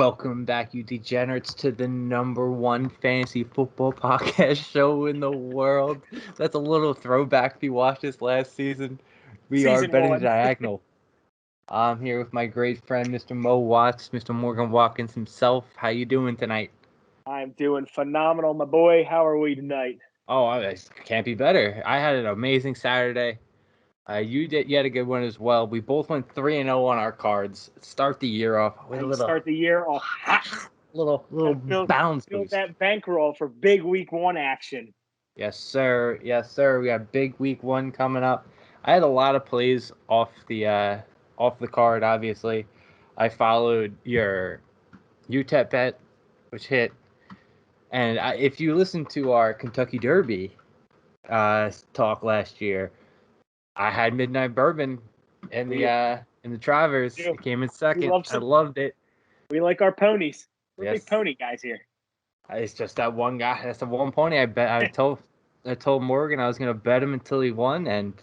Welcome back, you degenerates, to the #1 fantasy football podcast show in the world. That's a little throwback if you watched this last season. We are Season betting one. diagonal. I'm here with my great friend, Mr. Mo Watts, Mr. Morgan Watkins himself. How you doing tonight? I'm doing phenomenal, my boy. How are we tonight? Oh, I can't be better. I had an amazing Saturday. You had a good one as well. We both went 3-0 on our cards. Start the year off with a little. Start the year off hot. Little bounce Build boost. that bankroll for big week 1 action. Yes, sir. Yes, sir. We got big week 1 coming up. I had a lot of plays off the card. Obviously, I followed your UTEP bet, which hit. And if you listen to our Kentucky Derby talk last year, I had Midnight Bourbon in the Travers. It came in second. I loved it. We like our ponies. We're Yes. big pony guys here. It's just that one guy. That's the one pony I bet. I told Morgan I was gonna bet him until he won, and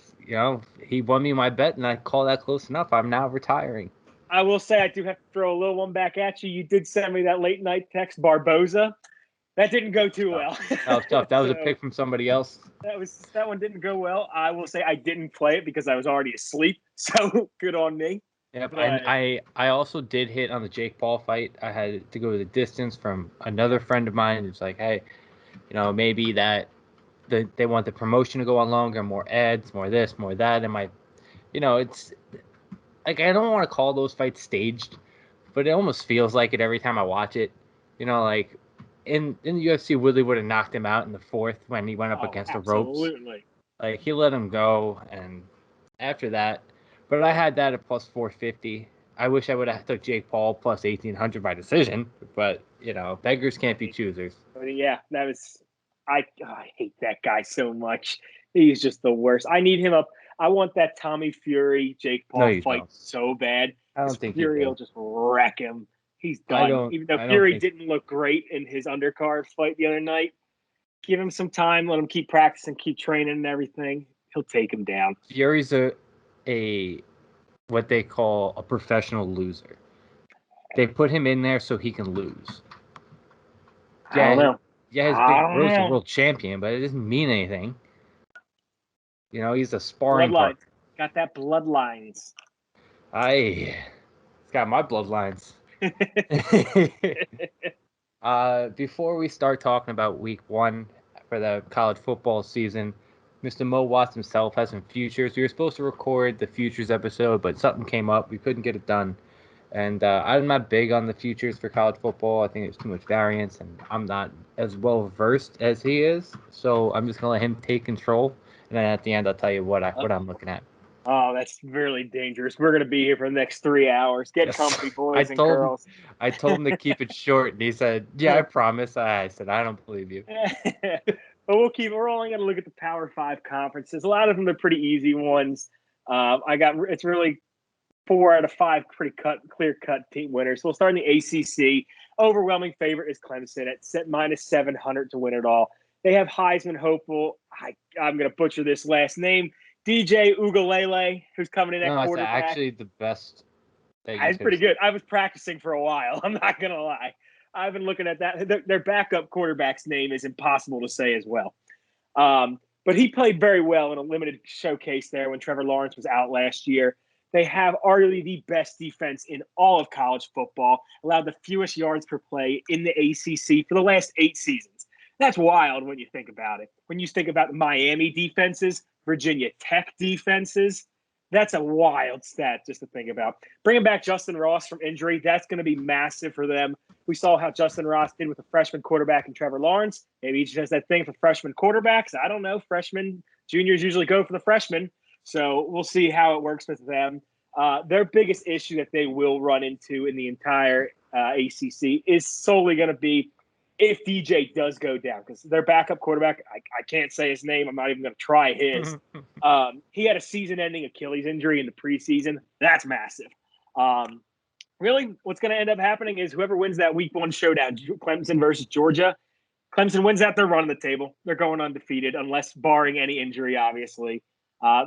he won me my bet, and I call that close enough. I'm now retiring. I will say I do have to throw a little one back at you. You did send me that late night text, Barboza. That didn't go too well. That was tough. That was a pick from somebody else. That one didn't go well. I will say I didn't play it because I was already asleep. So good on me. Yep, I also did hit on the Jake Paul fight. I had to go the distance from another friend of mine who's like, hey, maybe that they want the promotion to go on longer, more ads, more this, more that. And it's like I don't want to call those fights staged, but it almost feels like it every time I watch it. Like in the UFC, Woodley would have knocked him out in the 4th when he went up against the ropes. Absolutely. Like he let him go, and after that. But I had that at plus 450. I wish I would have took Jake Paul plus 1,800 by decision. But, beggars can't be choosers. Yeah, that was – I hate that guy so much. He's just the worst. I need him up. I want that Tommy Fury, Jake Paul fight so bad. I don't think Fury will just wreck him. He's done. Even though Fury didn't look great in his undercard fight the other night, give him some time. Let him keep practicing, keep training and everything. He'll take him down. Fury's what they call a professional loser. They put him in there so he can lose. Yeah, I don't know. Yeah, his big bro's a world champion, but it doesn't mean anything. He's a sparring partner. Got that bloodlines. It's got my bloodlines. Before we start talking about week 1 for the college football season, Mr. Mo Watts himself has some futures. We were supposed to record the futures episode, but something came up. We couldn't get it done. And I'm not big on the futures for college football. I think there's too much variance, and I'm not as well versed as he is. So I'm just going to let him take control. And then at the end, I'll tell you what I'm looking at. Oh, that's really dangerous. We're going to be here for the next 3 hours. Get comfy, boys and girls. I told him to keep it short, and he said, yeah, I promise. I said, I don't believe you. But we're only going to look at the Power 5 conferences. A lot of them are pretty easy ones. It's really 4 out of 5 pretty clear-cut team winners. So we'll start in the ACC. Overwhelming favorite is Clemson at -700 to win it all. They have Heisman hopeful. I'm going to butcher this last name. DJ Ucla, who's coming in at quarterback. It's actually the best. It's pretty good. I was practicing for a while. I'm not going to lie. I've been looking at that. Their backup quarterback's name is impossible to say as well. But he played very well in a limited showcase there when Trevor Lawrence was out last year. They have arguably the best defense in all of college football, allowed the fewest yards per play in the ACC for the last 8 seasons. That's wild when you think about it. When you think about the Miami defenses, Virginia Tech defenses, that's a wild stat just to think about. Bringing back Justin Ross from injury, that's going to be massive for them. We saw how Justin Ross did with a freshman quarterback in Trevor Lawrence. Maybe he just has that thing for freshman quarterbacks. I don't know. Juniors usually go for the freshmen. So we'll see how it works with them. Their biggest issue that they will run into in the entire ACC is solely going to be if DJ does go down, because their backup quarterback, I can't say his name. I'm not even going to try his. He had a season-ending Achilles injury in the preseason. That's massive. Really, what's going to end up happening is whoever wins that week 1 showdown, Clemson versus Georgia, Clemson wins that, they're running the table. They're going undefeated, unless barring any injury, obviously.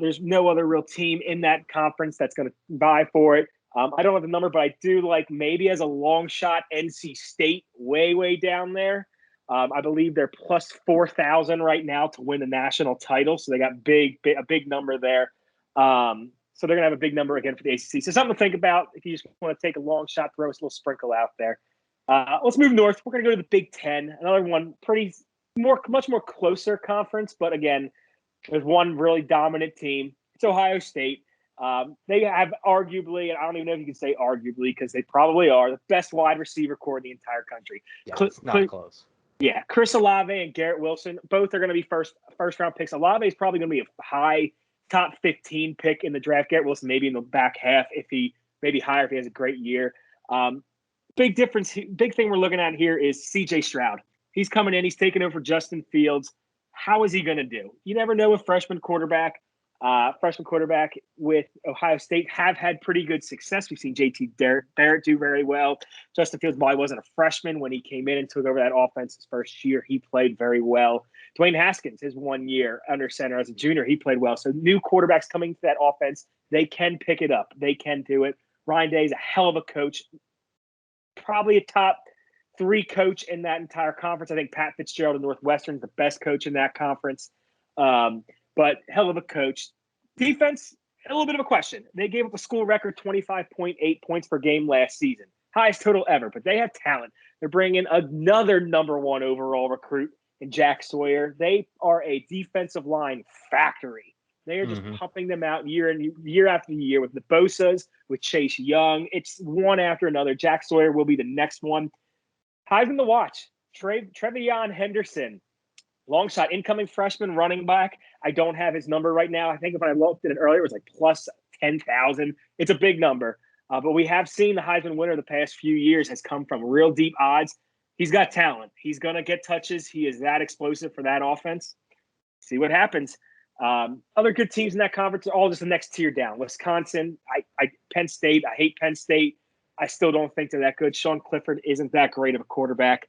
There's no other real team in that conference that's going to vie for it. I don't have the number, but I do like maybe as a long shot NC State way down there. I believe they're plus 4,000 right now to win the national title. So they got a big number there. So they're going to have a big number again for the ACC. So something to think about if you just want to take a long shot, throw us a little sprinkle out there. Let's move north. We're going to go to the Big Ten. Another one, much more closer conference. But again, there's one really dominant team. It's Ohio State. They have arguably, and I don't even know if you can say arguably because they probably are, the best wide receiver core in the entire country. Yeah, it's not close. Yeah, Chris Olave and Garrett Wilson, both are going to be first round picks. Olave is probably going to be a high top 15 pick in the draft. Garrett Wilson maybe in the back half maybe higher if he has a great year. Big difference, big thing we're looking at here is C.J. Stroud. He's coming in. He's taking over Justin Fields. How is he going to do? You never know with freshman quarterback with Ohio State have had pretty good success. We've seen JT Barrett do very well. Justin Fields probably wasn't a freshman when he came in and took over that offense his first year. He played very well. Dwayne Haskins, his 1 year under center as a junior, he played well. So new quarterbacks coming to that offense, they can pick it up. They can do it. Ryan Day is a hell of a coach. Probably a top 3 coach in that entire conference. I think Pat Fitzgerald of Northwestern is the best coach in that conference. But hell of a coach. Defense, a little bit of a question. They gave up a school record 25.8 points per game last season. Highest total ever, but they have talent. They're bringing another number 1 overall recruit in Jack Sawyer. They are a defensive line factory. They are just pumping them out year after year with the Bosas, with Chase Young. It's one after another. Jack Sawyer will be the next one. Heisman to watch. Trevion Henderson. Long shot, incoming freshman running back. I don't have his number right now. I think if I looked at it earlier, it was like plus 10,000. It's a big number. But we have seen the Heisman winner the past few years has come from real deep odds. He's got talent. He's going to get touches. He is that explosive for that offense. See what happens. Other good teams in that conference are all just the next tier down. Wisconsin, Penn State. I hate Penn State. I still don't think they're that good. Sean Clifford isn't that great of a quarterback.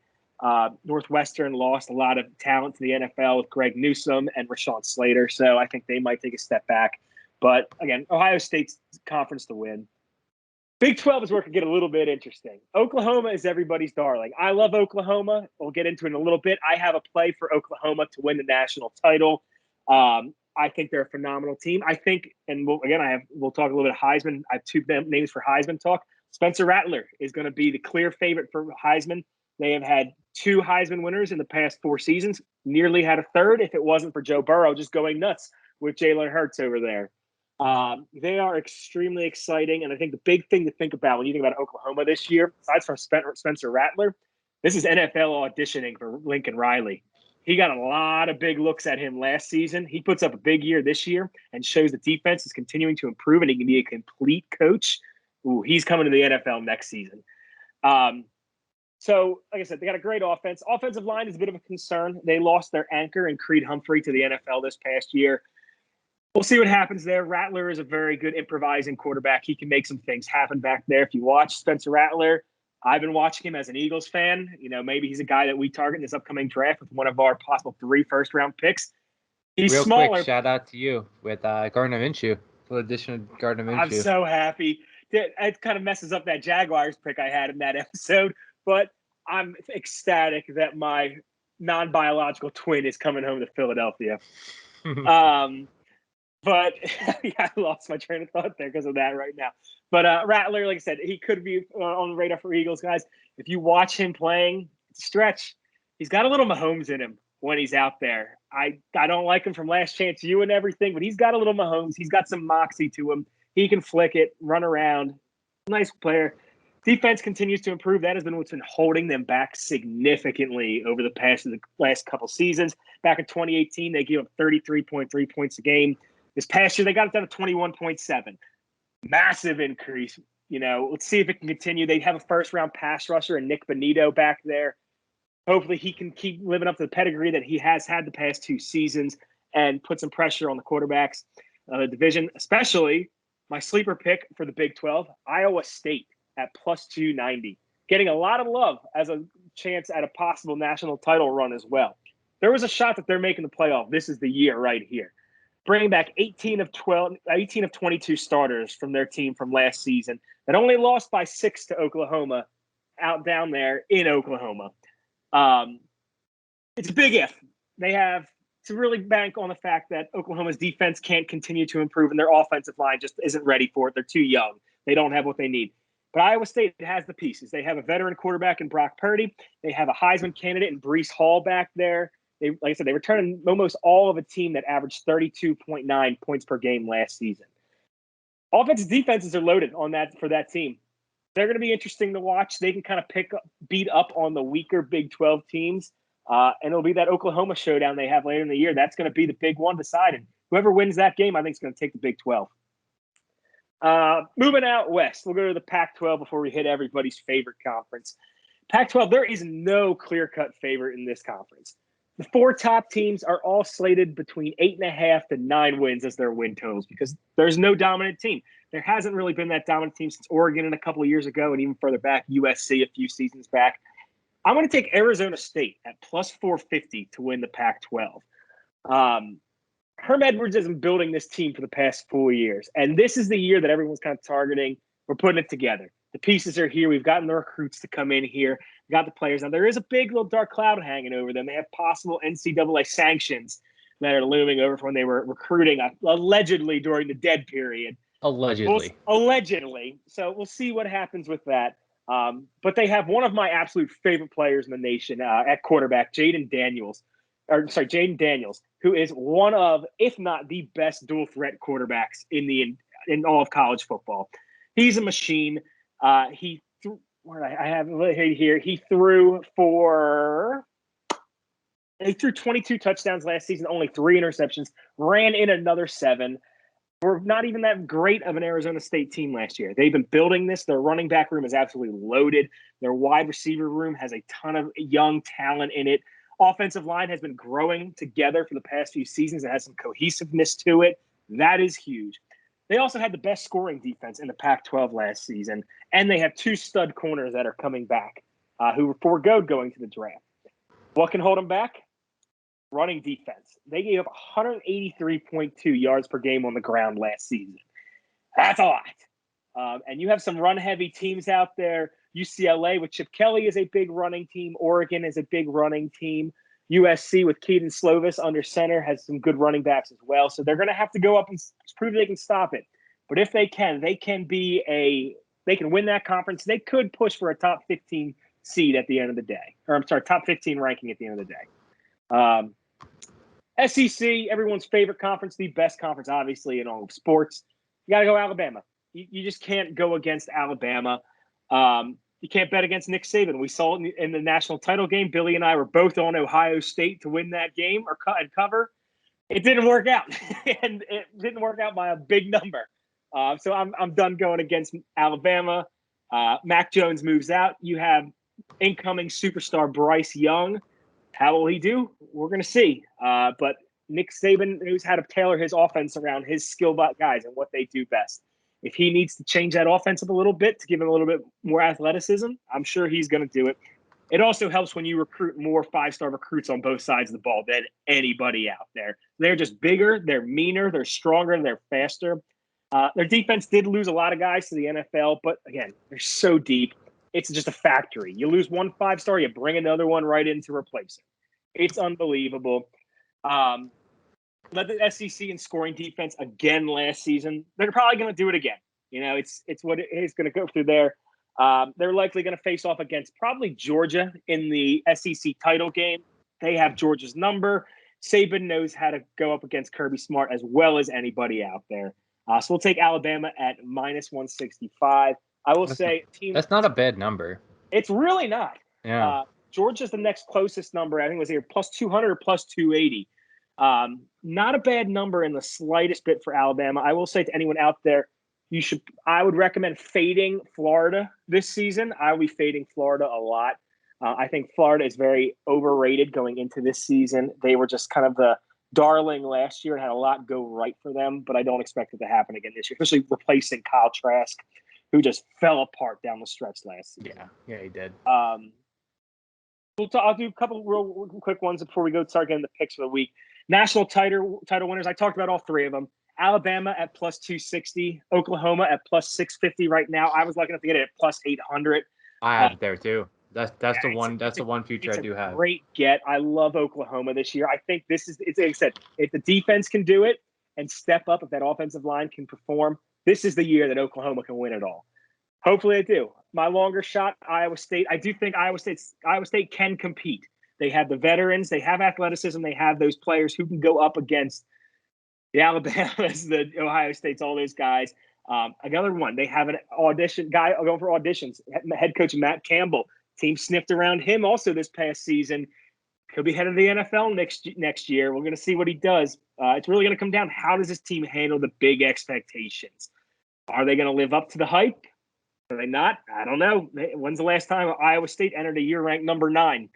Northwestern lost a lot of talent to the NFL with Greg Newsome and Rashawn Slater, so I think they might take a step back. But again, Ohio State's conference to win. Big 12 is where it could get a little bit interesting. Oklahoma is everybody's darling. I love Oklahoma. We'll get into it in a little bit. I have a play for Oklahoma to win the national title. I think they're a phenomenal team. I think, and we'll talk a little bit of Heisman. I have 2 names for Heisman talk. Spencer Rattler is going to be the clear favorite for Heisman. They have had 2 Heisman winners in the past 4 seasons, nearly had a third if it wasn't for Joe Burrow just going nuts with Jalen Hurts over there. They are extremely exciting, and I think the big thing to think about when you think about Oklahoma this year, aside from Spencer Rattler, this is NFL auditioning for Lincoln Riley. He got a lot of big looks at him last season. He puts up a big year this year and shows the defense is continuing to improve and he can be a complete coach. Ooh, he's coming to the NFL next season. So, like I said, they got a great offense. Offensive line is a bit of a concern. They lost their anchor in Creed Humphrey to the NFL this past year. We'll see what happens there. Rattler is a very good improvising quarterback. He can make some things happen back there. If you watch Spencer Rattler, I've been watching him as an Eagles fan. You know, maybe he's a guy that we target in this upcoming draft with one of our possible 3 first-round picks. He's Real smaller. Quick, shout out to you with Gardner Minshew. For addition of Gardner Minshew. I'm so happy. It kind of messes up that Jaguars pick I had in that episode, but I'm ecstatic that my non-biological twin is coming home to Philadelphia. But yeah, I lost my train of thought there because of that right now. But Rattler, like I said, he could be on the radar for Eagles, guys. If you watch him playing, stretch, he's got a little Mahomes in him when he's out there. I don't like him from Last Chance U and everything, but he's got a little Mahomes. He's got some moxie to him. He can flick it, run around. Nice player. Defense continues to improve. That has been what's been holding them back significantly over the last couple seasons. Back in 2018, they gave up 33.3 points a game. This past year, they got it down to 21.7. Massive increase. You know, let's see if it can continue. They have a first-round pass rusher and Nick Bonito back there. Hopefully he can keep living up to the pedigree that he has had the past 2 seasons and put some pressure on the quarterbacks. The division, especially my sleeper pick for the Big 12, Iowa State at plus 290. Getting a lot of love as a chance at a possible national title run as well. There was a shot that they're making the playoff. This is the year right here. bringing back 18 of 22 starters from their team from last season that only lost by 6 to Oklahoma out down there in Oklahoma. It's a big if. They have to really bank on the fact that Oklahoma's defense can't continue to improve and their offensive line just isn't ready for it. They're too young. They don't have what they need. But Iowa State has the pieces. They have a veteran quarterback in Brock Purdy. They have a Heisman candidate in Breece Hall back there. Like I said, they returned almost all of a team that averaged 32.9 points per game last season. Offensive defenses are loaded on that for that team. They're going to be interesting to watch. They can kind of beat up on the weaker Big 12 teams. And it'll be that Oklahoma showdown they have later in the year. That's going to be the big one decided. Whoever wins that game, I think, is going to take the Big 12. Moving out west, we'll go to the Pac-12 before we hit everybody's favorite conference. Pac-12, there is no clear-cut favorite in this conference. The 4 top teams are all slated between 8.5 to 9 wins as their win totals because there's no dominant team. There hasn't really been that dominant team since Oregon a couple of years ago and even further back, USC a few seasons back. I'm going to take Arizona State at plus 450 to win the Pac-12. Herm Edwards has been building this team for the past 4 years, and this is the year that everyone's kind of targeting. We're putting it together. The pieces are here. We've gotten the recruits to come in here. We've got the players. Now, there is a big little dark cloud hanging over them. They have possible NCAA sanctions that are looming over from when they were recruiting, allegedly during the dead period. Allegedly. Allegedly. So we'll see what happens with that. But they have one of my absolute favorite players in the nation at quarterback, Jayden Daniels, who is one of, if not the best dual threat quarterbacks in all of college football. He's a machine. He threw 22 touchdowns last season, only 3 interceptions, ran in another 7. We're not even that great of an Arizona State team last year. They've been building this. Their running back room is absolutely loaded. Their wide receiver room has a ton of young talent in it. Offensive line has been growing together for the past few seasons. It has some cohesiveness to it. That is huge. They also had the best scoring defense in the Pac-12 last season, and they have 2 stud corners that are coming back who were foregoed going to the draft. What can hold them back? Running defense. They gave up 183.2 yards per game on the ground last season. That's a lot. And you have some run-heavy teams out there. UCLA with Chip Kelly is a big running team. Oregon is a big running team. USC with Keaton Slovis under center has some good running backs as well. So they're going to have to go up and prove they can stop it. But if they can, they can win that conference. They could push for a top 15 seed at the end of the day. Top 15 ranking at the end of the day. SEC, everyone's favorite conference, the best conference, obviously, in all of sports. You got to go Alabama. You just can't go against Alabama. You can't bet against Nick Saban. We saw it in the national title game. Billy and I were both on Ohio State to win that game and cover. It didn't work out, and it didn't work out by a big number. So I'm done going against Alabama. Mac Jones moves out. You have incoming superstar Bryce Young. How will he do? We're going to see. But Nick Saban knows how to tailor his offense around his skill guys and what they do best. If he needs to change that offense up a little bit to give him a little bit more athleticism, I'm sure he's going to do it. It also helps when you recruit more 5-star recruits on both sides of the ball than anybody out there. They're just bigger, they're meaner, they're stronger, they're faster. Their defense did lose a lot of guys to the NFL, but again, they're so deep. It's just a factory. You lose one 5-star, you bring another one right in to replace it. It's unbelievable. Led the SEC in scoring defense again last season. They're probably going to do it again. It's what it is going to go through there. They're likely going to face off against probably Georgia in the SEC title game. They have Georgia's number. Saban knows how to go up against Kirby Smart as well as anybody out there. So we'll take Alabama at minus 165. I will say that's not a bad number. It's really not. Yeah. Georgia's the next closest number. I think it was either plus 200 or plus 280. Not a bad number in the slightest bit for Alabama. I will say to anyone out there, I would recommend fading Florida this season. I will be fading Florida a lot. I think Florida is very overrated going into this season. They were just kind of the darling last year and had a lot go right for them, but I don't expect it to happen again this year, especially replacing Kyle Trask, who just fell apart down the stretch last season. Yeah, he did. I'll do a couple real quick ones before we start getting the picks for the week. National title winners, I talked about all three of them. Alabama at plus 260, Oklahoma at plus 650 right now. I was lucky enough to get it at plus 800. I have it there too. That's the one future I do have. Great get. I love Oklahoma this year. I think it's like I said, if the defense can do it and step up, if that offensive line can perform, this is the year that Oklahoma can win it all. Hopefully they do. My longer shot, Iowa State. I do think Iowa State can compete. They have the veterans, they have athleticism, they have those players who can go up against the Alabamas, the Ohio States, all those guys. Another one, they have an audition guy going for auditions. Head coach Matt Campbell. Team sniffed around him also this past season. He'll be head of the NFL next year. We're going to see what he does. It's really going to come down, how does this team handle the big expectations? Are they going to live up to the hype? Are they not? I don't know. When's the last time Iowa State entered a year ranked number 9?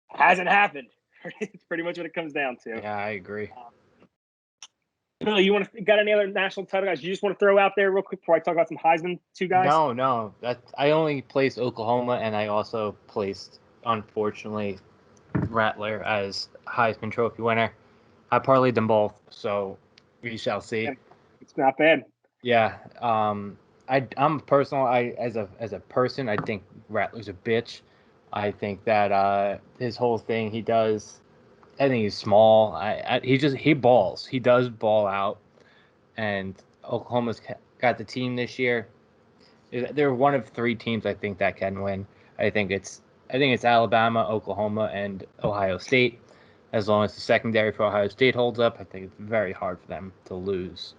Hasn't happened. It's pretty much what it comes down to. Yeah, I agree. Billy, you got any other national title guys you just want to throw out there real quick before I talk about some Heisman 2 guys? No. I only placed Oklahoma, and I also placed, unfortunately, Rattler as Heisman Trophy winner. I parlayed them both, so we shall see. It's not bad. Yeah. I'm personal. As a person, I think Rattler's a bitch. I think that his whole thing he does. I think he's small. He balls. He does ball out, and Oklahoma's got the team this year. They're one of 3 teams I think that can win. I think it's Alabama, Oklahoma, and Ohio State. As long as the secondary for Ohio State holds up, I think it's very hard for them to lose.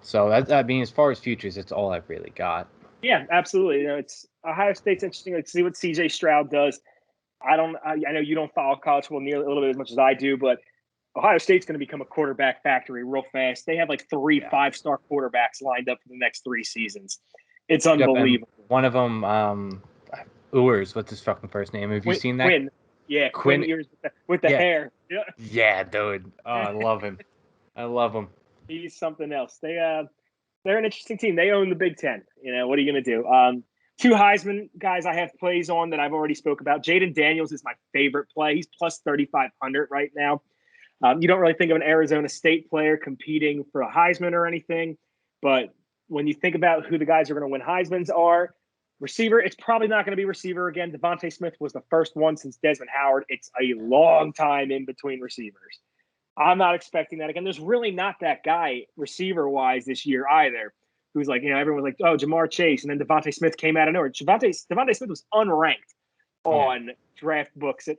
So I mean, as far as futures, it's all I've really got. Yeah, absolutely. It's Ohio State's interesting. Let's see what CJ Stroud does. I know you don't follow college football nearly a little bit as much as I do, but Ohio State's going to become a quarterback factory real fast. They have like 3 5-star quarterbacks lined up for the next 3 seasons. It's unbelievable. Yep, one of them, Ewers, what's his fucking first name? Have you seen that? Quinn. Yeah, Quinn Ewers with the hair. Yeah, dude. Oh, I love him. I love him. He's something else. They're an interesting team. They own the Big Ten. What are you going to do? 2 Heisman guys I have plays on that I've already spoke about. Jayden Daniels is my favorite play. He's plus 3,500 right now. You don't really think of an Arizona State player competing for a Heisman or anything, but when you think about who the guys who are going to win Heismans are, receiver, it's probably not going to be receiver again. Devontae Smith was the first one since Desmond Howard. It's a long time in between receivers. I'm not expecting that again. There's really not that guy receiver-wise this year either, who's like, everyone was like, oh, Jamar Chase, and then Devontae Smith came out of nowhere. Devontae Smith was unranked on draft books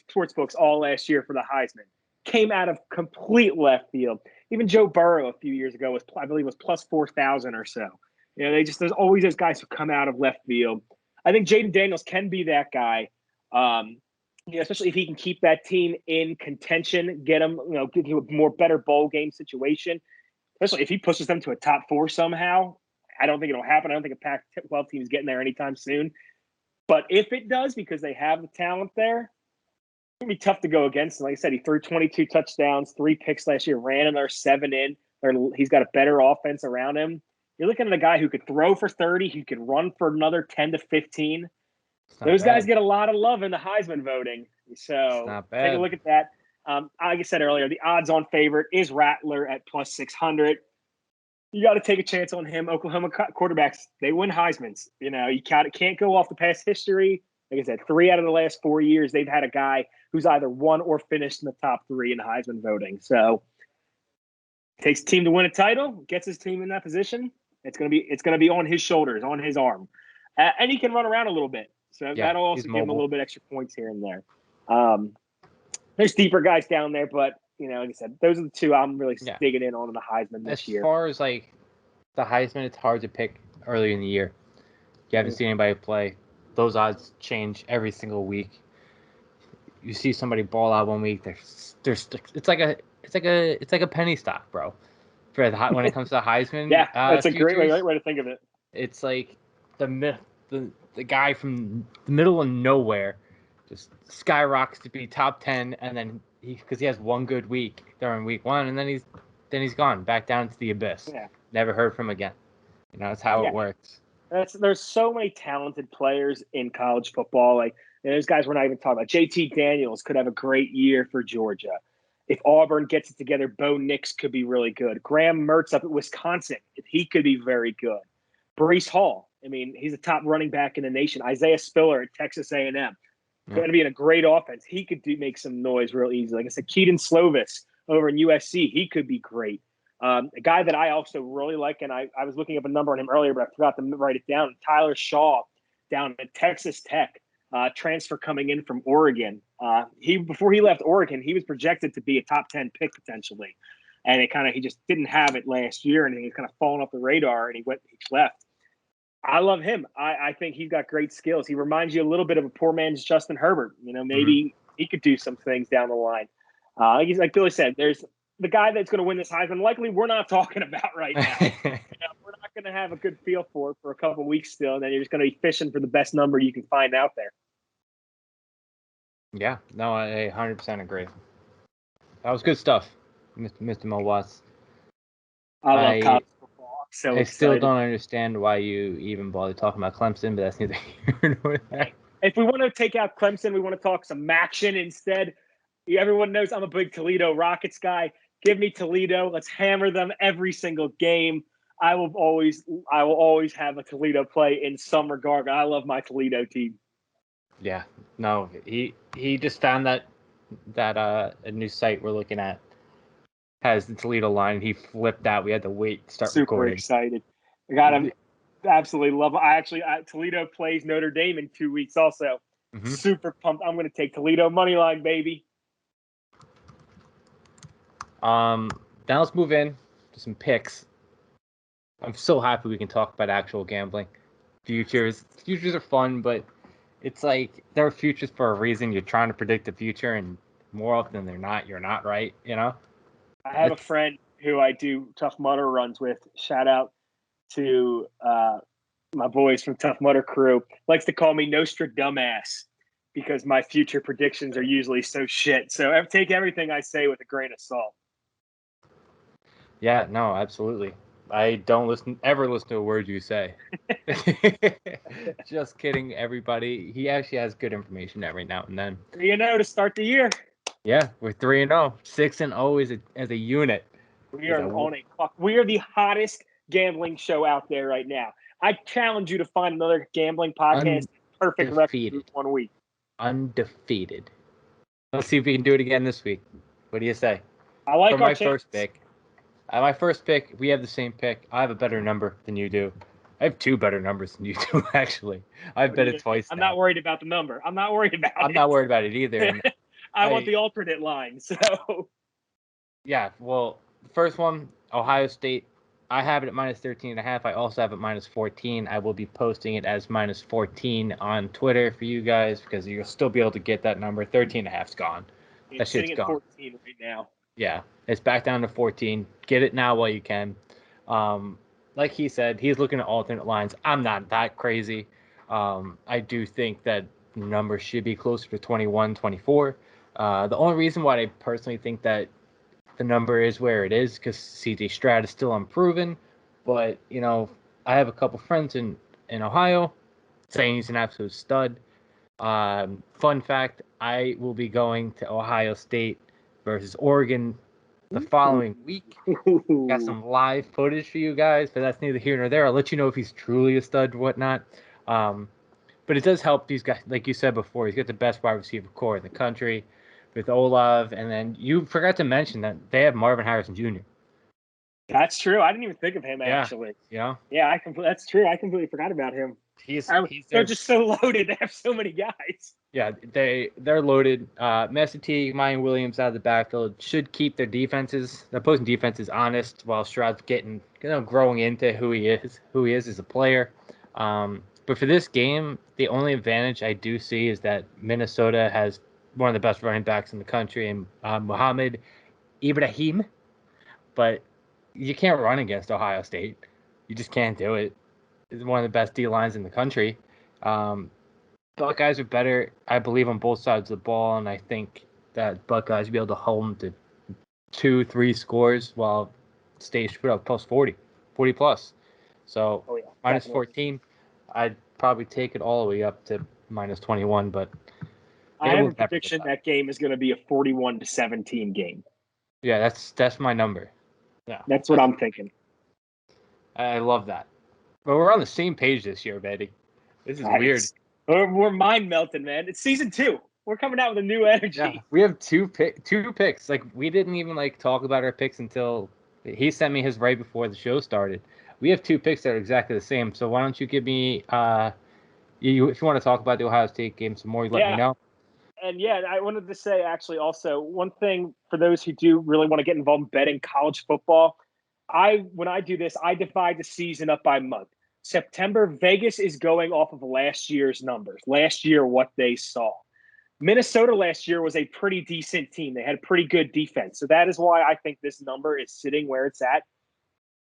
sports books all last year for the Heisman. Came out of complete left field. Even Joe Burrow a few years ago was plus 4,000 or so. There's always those guys who come out of left field. I think Jayden Daniels can be that guy. Especially if he can keep that team in contention, get them, get to a more better bowl game situation. Especially if he pushes them to a top 4 somehow. I don't think it'll happen. I don't think a Pac-12 team is getting there anytime soon. But if it does, because they have the talent there, it's going to be tough to go against. Like I said, he threw 22 touchdowns, 3 picks last year, ran another 7 in. He's got a better offense around him. You're looking at a guy who could throw for 30, who could run for another 10 to 15. Those guys get a lot of love in the Heisman voting. So take a look at that. Like I said earlier, the odds-on favorite is Rattler at plus 600. You got to take a chance on him. Oklahoma quarterbacks, they win Heismans. You can't go off the past history. Like I said, 3 out of the last 4 years, they've had a guy who's either won or finished in the top 3 in the Heisman voting. So takes a team to win a title, gets his team in that position. It's gonna be on his shoulders, on his arm, and he can run around a little bit. So that'll also give him a little bit extra points here and there. There's deeper guys down there, but like I said, those are the 2 I'm really digging in on the Heisman this year. As far as like the Heisman, it's hard to pick early in the year. You haven't seen anybody play. Those odds change every single week. You see somebody ball out one week, it's like a penny stock, bro. When it comes to Heisman, that's a great way to think of it. It's like the guy from the middle of nowhere just skyrockets to be top 10, and then because he has one good week during week 1, and then he's gone back down to the abyss. Yeah. Never heard from him again. That's how it works. There's so many talented players in college football. Like And those guys we're not even talking about. JT Daniels could have a great year for Georgia. If Auburn gets it together, Bo Nix could be really good. Graham Mertz up at Wisconsin, he could be very good. Breece Hall, I mean, he's a top running back in the nation. Isaiah Spiller at Texas A&M. Going to be in a great offense. He could make some noise real easy. Like I said, Keaton Slovis over in USC, he could be great. A guy that I also really like, and I was looking up a number on him earlier, but I forgot to write it down. Tyler Shaw down at Texas Tech, transfer coming in from Oregon. Before he left Oregon, he was projected to be a top 10 pick potentially. And he just didn't have it last year, and he's kind of fallen off the radar, and he left. I love him. I think he's got great skills. He reminds you a little bit of a poor man's Justin Herbert. Maybe he could do some things down the line. Like Billy said, there's the guy that's going to win this Heisman. Likely, we're not talking about right now. We're not going to have a good feel for it for a couple of weeks still, and then you're just going to be fishing for the best number you can find out there. Yeah, no, I 100% agree. That was good stuff, Mr. Mo Watts. I love college football. I'm so excited. Still don't understand why you even bother talking about Clemson, but that's neither here nor there. If we want to take out Clemson, we want to talk some action instead. Everyone knows I'm a big Toledo Rockets guy. Give me Toledo. Let's hammer them every single game. I will always have a Toledo play in some regard. I love my Toledo team. Yeah, no, he just found that a new site we're looking at has the Toledo line. He flipped out. We had to wait to start recording. Super excited. I got him. Absolutely love it. Toledo plays Notre Dame in 2 weeks also. Super pumped. I'm going to take Toledo money line, baby. Now let's move in to some picks. I'm so happy we can talk about actual gambling. Futures are fun, but it's like they're futures for a reason. You're trying to predict the future, and more often than not, you're not right, I have a friend who I do Tough Mudder runs with. Shout out to my boys from Tough Mudder crew. Likes to call me Nostra Dumbass because my future predictions are usually so shit. So take everything I say with a grain of salt. Yeah, no, absolutely. I don't ever listen to a word you say. Just kidding, everybody. He actually has good information every now and then. 3-0 to start the year. Yeah, we're 3-0. 6-0 as a unit. We are we are the hottest gambling show out there right now. I challenge you to find another gambling podcast. Perfect record 1 week. Undefeated. Let's see if we can do it again this week. What do you say? I like my first pick. My first pick, we have the same pick. I have a better number than you do. I have 2 better numbers than you do, actually. I've bet it twice. I'm not worried about the number. I'm not worried about I'm not worried about it either. I want the alternate line. So yeah, well, the first one, Ohio State. I have it at -13.5. I also have it -14. I will be posting it as -14 on Twitter for you guys because you'll still be able to get that number. 13.5's gone. That shit's gone. 14 right now. Yeah, it's back down to 14. Get it now while you can. Like he said, he's looking at alternate lines. I'm not that crazy. I do think that the number should be closer to 21, 24. The only reason why I personally think that the number is where it is because CJ Stroud is still unproven. But, I have a couple friends in Ohio saying he's an absolute stud. Fun fact, I will be going to Ohio State versus Oregon the following week. Got some live footage for you guys, but that's neither here nor there. I'll let you know if he's truly a stud or whatnot. But it does help these guys, like you said before, he's got the best wide receiver core in the country with Olav, and then you forgot to mention that they have Marvin Harrison Jr. That's true. I didn't even think of him, actually. Yeah. Yeah, that's true. I completely forgot about him. They're just so loaded. They have so many guys. Yeah, they're loaded. Messi T, Mayan Williams out of the backfield should keep their opposing defenses honest while Stroud's getting, growing into who he is as a player. But for this game, the only advantage I do see is that Minnesota has one of the best running backs in the country, and Mohamed Ibrahim. But you can't run against Ohio State. You just can't do it. It's one of the best D lines in the country. Buckeyes are better, I believe, on both sides of the ball, and I think that Buckeyes will be able to hold them to 2-3 scores while State should put up plus 40 plus. So -14, I'd probably take it all the way up to -21, but I have a prediction that game is going to be a 41-17 game. Yeah, that's my number. Yeah, that's what I'm thinking. I love that. But we're on the same page this year, Betty. This is weird. We're mind melting, man. It's season 2. We're coming out with a new energy. Yeah, we have two picks. Like, we didn't even talk about our picks until he sent me his right before the show started. We have 2 picks that are exactly the same. So why don't you give me if you want to talk about the Ohio State game some more, let me know. And I wanted to say actually also one thing for those who do really want to get involved in betting college football. When I do this, I divide the season up by month. September, Vegas is going off of last year's numbers. Last year, what they saw. Minnesota last year was a pretty decent team. They had a pretty good defense. So that is why I think this number is sitting where it's at.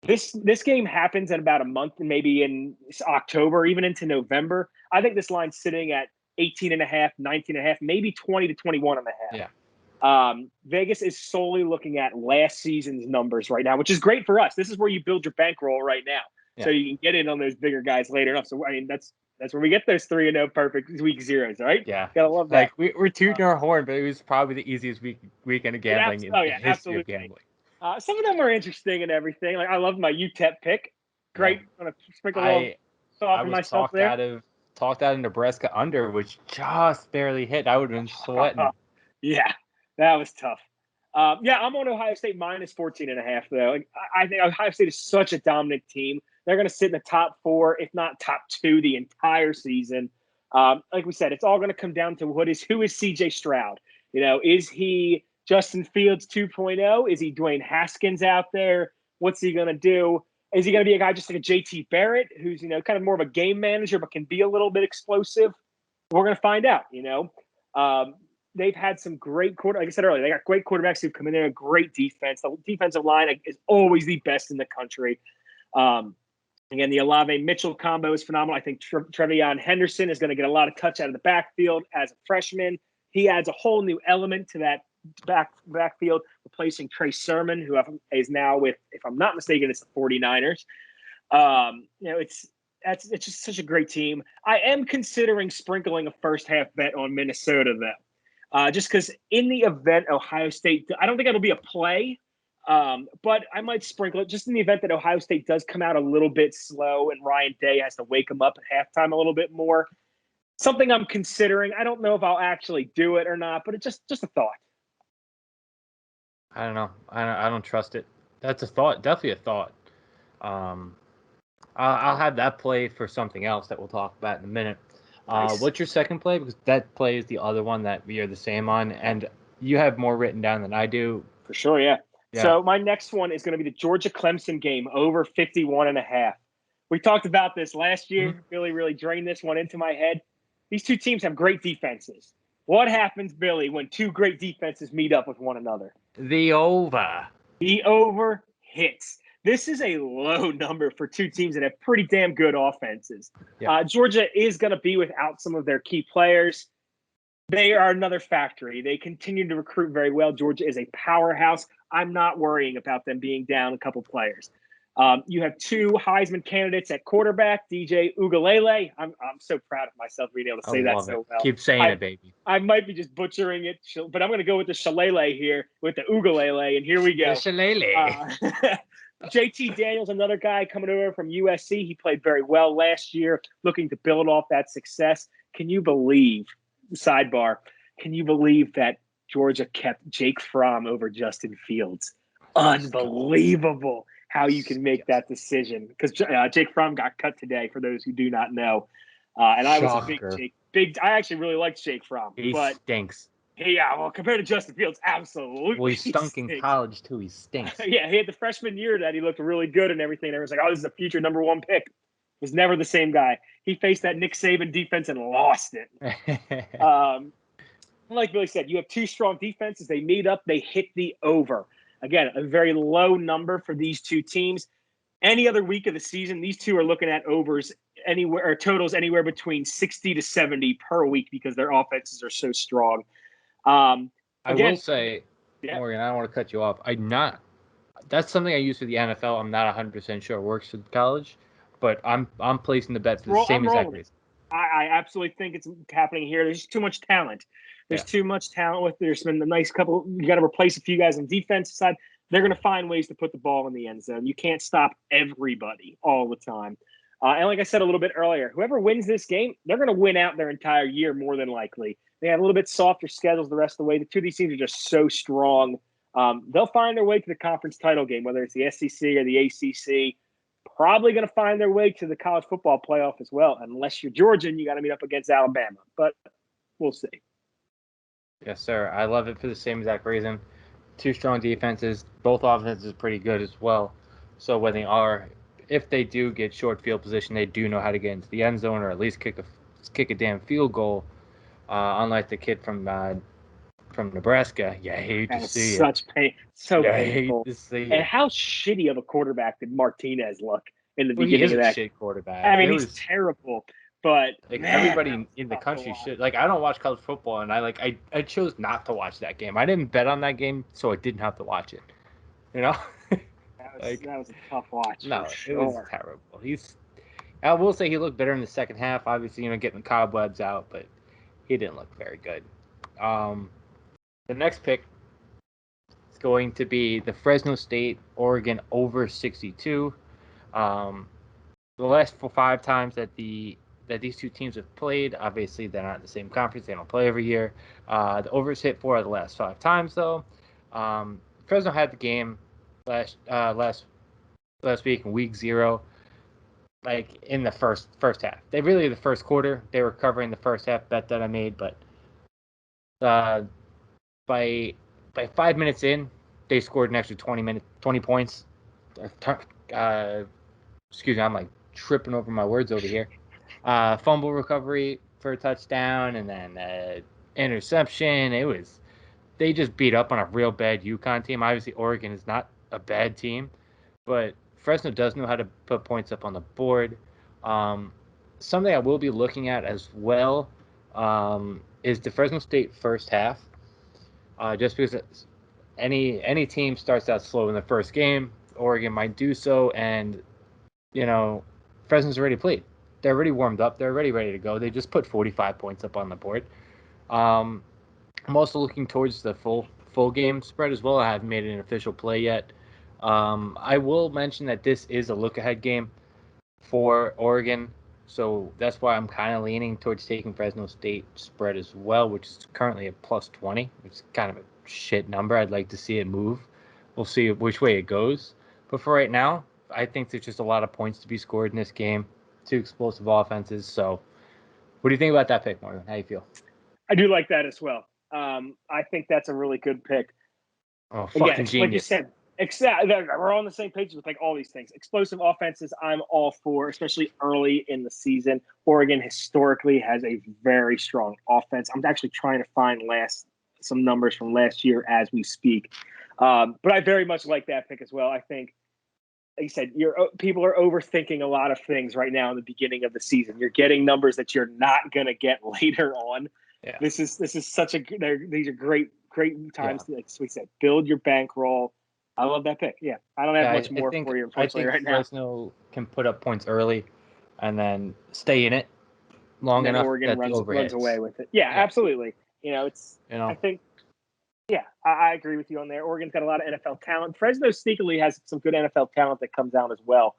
This game happens in about a month, and maybe in October, even into November. I think this line's sitting at 18.5, 19.5, maybe 20 to 21.5. Yeah. Vegas is solely looking at last season's numbers right now, which is great for us. This is where you build your bankroll right now. Yeah. So you can get in on those bigger guys later on. So, I mean, that's where we get those 3-0 perfect week zeros, right? Yeah. Gotta love that. We're tooting our horn, but it was probably the easiest weekend of gambling in the history of gambling. Some of them are interesting and everything. Like, I love my UTEP pick. Great. I'm going to sprinkle a little sauce for myself there. Talked out of Nebraska under, which just barely hit. I would have been sweating. Yeah, that was tough. I'm on Ohio State minus 14.5, though. Like, I think Ohio State is such a dominant team. They're going to sit in the top 4, if not top 2, the entire season. Like we said, it's all going to come down to who is C.J. Stroud? Is he Justin Fields 2.0? Is he Dwayne Haskins out there? What's he going to do? Is he going to be a guy just like a JT Barrett, who's kind of more of a game manager but can be a little bit explosive? We're going to find out. They've had some great like I said earlier, they got great quarterbacks who've come in there, a great defense. The defensive line is always the best in the country. Again, the Olave-Mitchell combo is phenomenal. I think Trevion Henderson is going to get a lot of touch out of the backfield as a freshman. He adds a whole new element to that backfield, replacing Trey Sermon, who is now with, if I'm not mistaken, it's the 49ers. It's just such a great team. I am considering sprinkling a first half bet on Minnesota, though. Just because in the event Ohio State, I don't think it'll be a play, but I might sprinkle it just in the event that Ohio State does come out a little bit slow and Ryan Day has to wake them up at halftime a little bit more. Something I'm considering. I don't know if I'll actually do it or not, but it's just a thought. I don't know. I don't trust it. That's a thought. Definitely a thought. I'll have that play for something else that we'll talk about in a minute. Nice. What's your second play? Because that play is the other one that we are the same on, and you have more written down than I do. For sure, yeah. So my next one is going to be the Georgia-Clemson game, over 51.5. We talked about this last year. Mm-hmm. Really drained this one into my head. These two teams have great defenses. What happens, Billy, when two great defenses meet up with one another? The over. The over hits. This is a low number for two teams that have pretty damn good offenses. Yeah. Georgia is going to be without some of their key players. They are another factory. They continue to recruit very well. Georgia is a powerhouse. I'm not worrying about them being down a couple players. You have two Heisman candidates at quarterback, DJ Ucla. I'm so proud of myself being able to say that so well. Keep saying it, baby. I might be just butchering it, but I'm going to go with the Shillelagh here, with the Ucla, and here we go. The Shillelagh. JT Daniels, another guy coming over from USC. He played very well last year, looking to build off that success. Can you believe, sidebar, can you believe that Georgia kept Jake Fromm over Justin Fields? Unbelievable how you can make that decision. Because Jake Fromm got cut today, for those who do not know. And I was a I actually really liked Jake Fromm. He stinks. Well, compared to Justin Fields, absolutely. Well, he stunk in college, too. He stinks. Yeah, he had the freshman year that he looked really good and everything. Everyone's like, this is a future number 1 pick. Was never the same guy. He faced that Nick Saban defense and lost it. Like Billy said, you have two strong defenses. They meet up. They hit the over. Again, a very low number for these two teams. Any other week of the season, these two are looking at overs anywhere, or totals anywhere between 60 to 70 per week because their offenses are so strong. I will say, Morgan, I don't want to cut you off. That's something I use for the NFL. I'm not 100% sure it works for college, but I'm placing the bet for the same exact reason. I absolutely think it's happening here. There's just too much talent. There's too much talent with. There's been a nice couple. You got to replace a few guys on the defensive side. They're going to find ways to put the ball in the end zone. You can't stop everybody all the time. And like I said a little bit earlier, whoever wins this game, they're going to win out their entire year more than likely. They have a little bit softer schedules the rest of the way. The two of these teams are just so strong. They'll find their way to the conference title game, whether it's the SEC or the ACC. Probably going to find their way to the college football playoff as well, unless you're Georgia and you got to meet up against Alabama. But we'll see. Yes, sir. I love it for the same exact reason. Two strong defenses, both offenses pretty good as well. So when if they do get short field position, they do know how to get into the end zone or at least kick a damn field goal. Unlike the kid from Nebraska, I hate to see it. Such pain, so painful. I hate to see it. And how shitty of a quarterback did Martinez look in the beginning of that? He is a shit quarterback. I mean, he's terrible. But man, everybody in the country should. I don't watch college football, and I chose not to watch that game. I didn't bet on that game, so I didn't have to watch it. That was a tough watch. No, sure. It was terrible. I will say he looked better in the second half. Obviously, getting the cobwebs out, but he didn't look very good. The next pick is going to be the Fresno State Oregon over 62. The last 5 times that these two teams have played, obviously they're not in the same conference. They don't play every year. The overs hit 4 of the last 5 times, though. Fresno had the game last week in week 0, in the first half. The first quarter. They were covering the first half bet that I made, but by 5 minutes in, they scored an extra 20 points. Excuse me, I'm tripping over my words over here. Fumble recovery for a touchdown, and then interception. They just beat up on a real bad UConn team. Obviously, Oregon is not a bad team, but Fresno does know how to put points up on the board. Something I will be looking at as well is the Fresno State first half. Just because any team starts out slow in the first game, Oregon might do so, and Fresno's already played. They're already warmed up. They're already ready to go. They just put 45 points up on the board. I'm also looking towards the full game spread as well. I haven't made an official play yet. I will mention that this is a look-ahead game for Oregon, so that's why I'm kind of leaning towards taking Fresno State spread as well, which is currently at +20. It's kind of a shit number. I'd like to see it move. We'll see which way it goes. But for right now, I think there's just a lot of points to be scored in this game. 2 explosive offenses. So what do you think about that pick, Morgan? How do you feel? I do like that as well. I think that's a really good pick. Oh, fucking genius. Like you said, we're all on the same page with all these things. Explosive offenses, I'm all for, especially early in the season. Oregon historically has a very strong offense. I'm actually trying to find some numbers from last year as we speak. But I very much like that pick as well. I think, like you said, people are overthinking a lot of things right now in the beginning of the season. You're getting numbers that you're not going to get later on. Yeah. This is these are great times to, like we said, build your bankroll. I love that pick. Yeah, I don't have much more for you, unfortunately, right now. Fresno can put up points early and then stay in it long enough Oregon runs away with it. Yeah, absolutely. I think. Yeah, I agree with you on there. Oregon's got a lot of NFL talent. Fresno sneakily has some good NFL talent that comes out as well.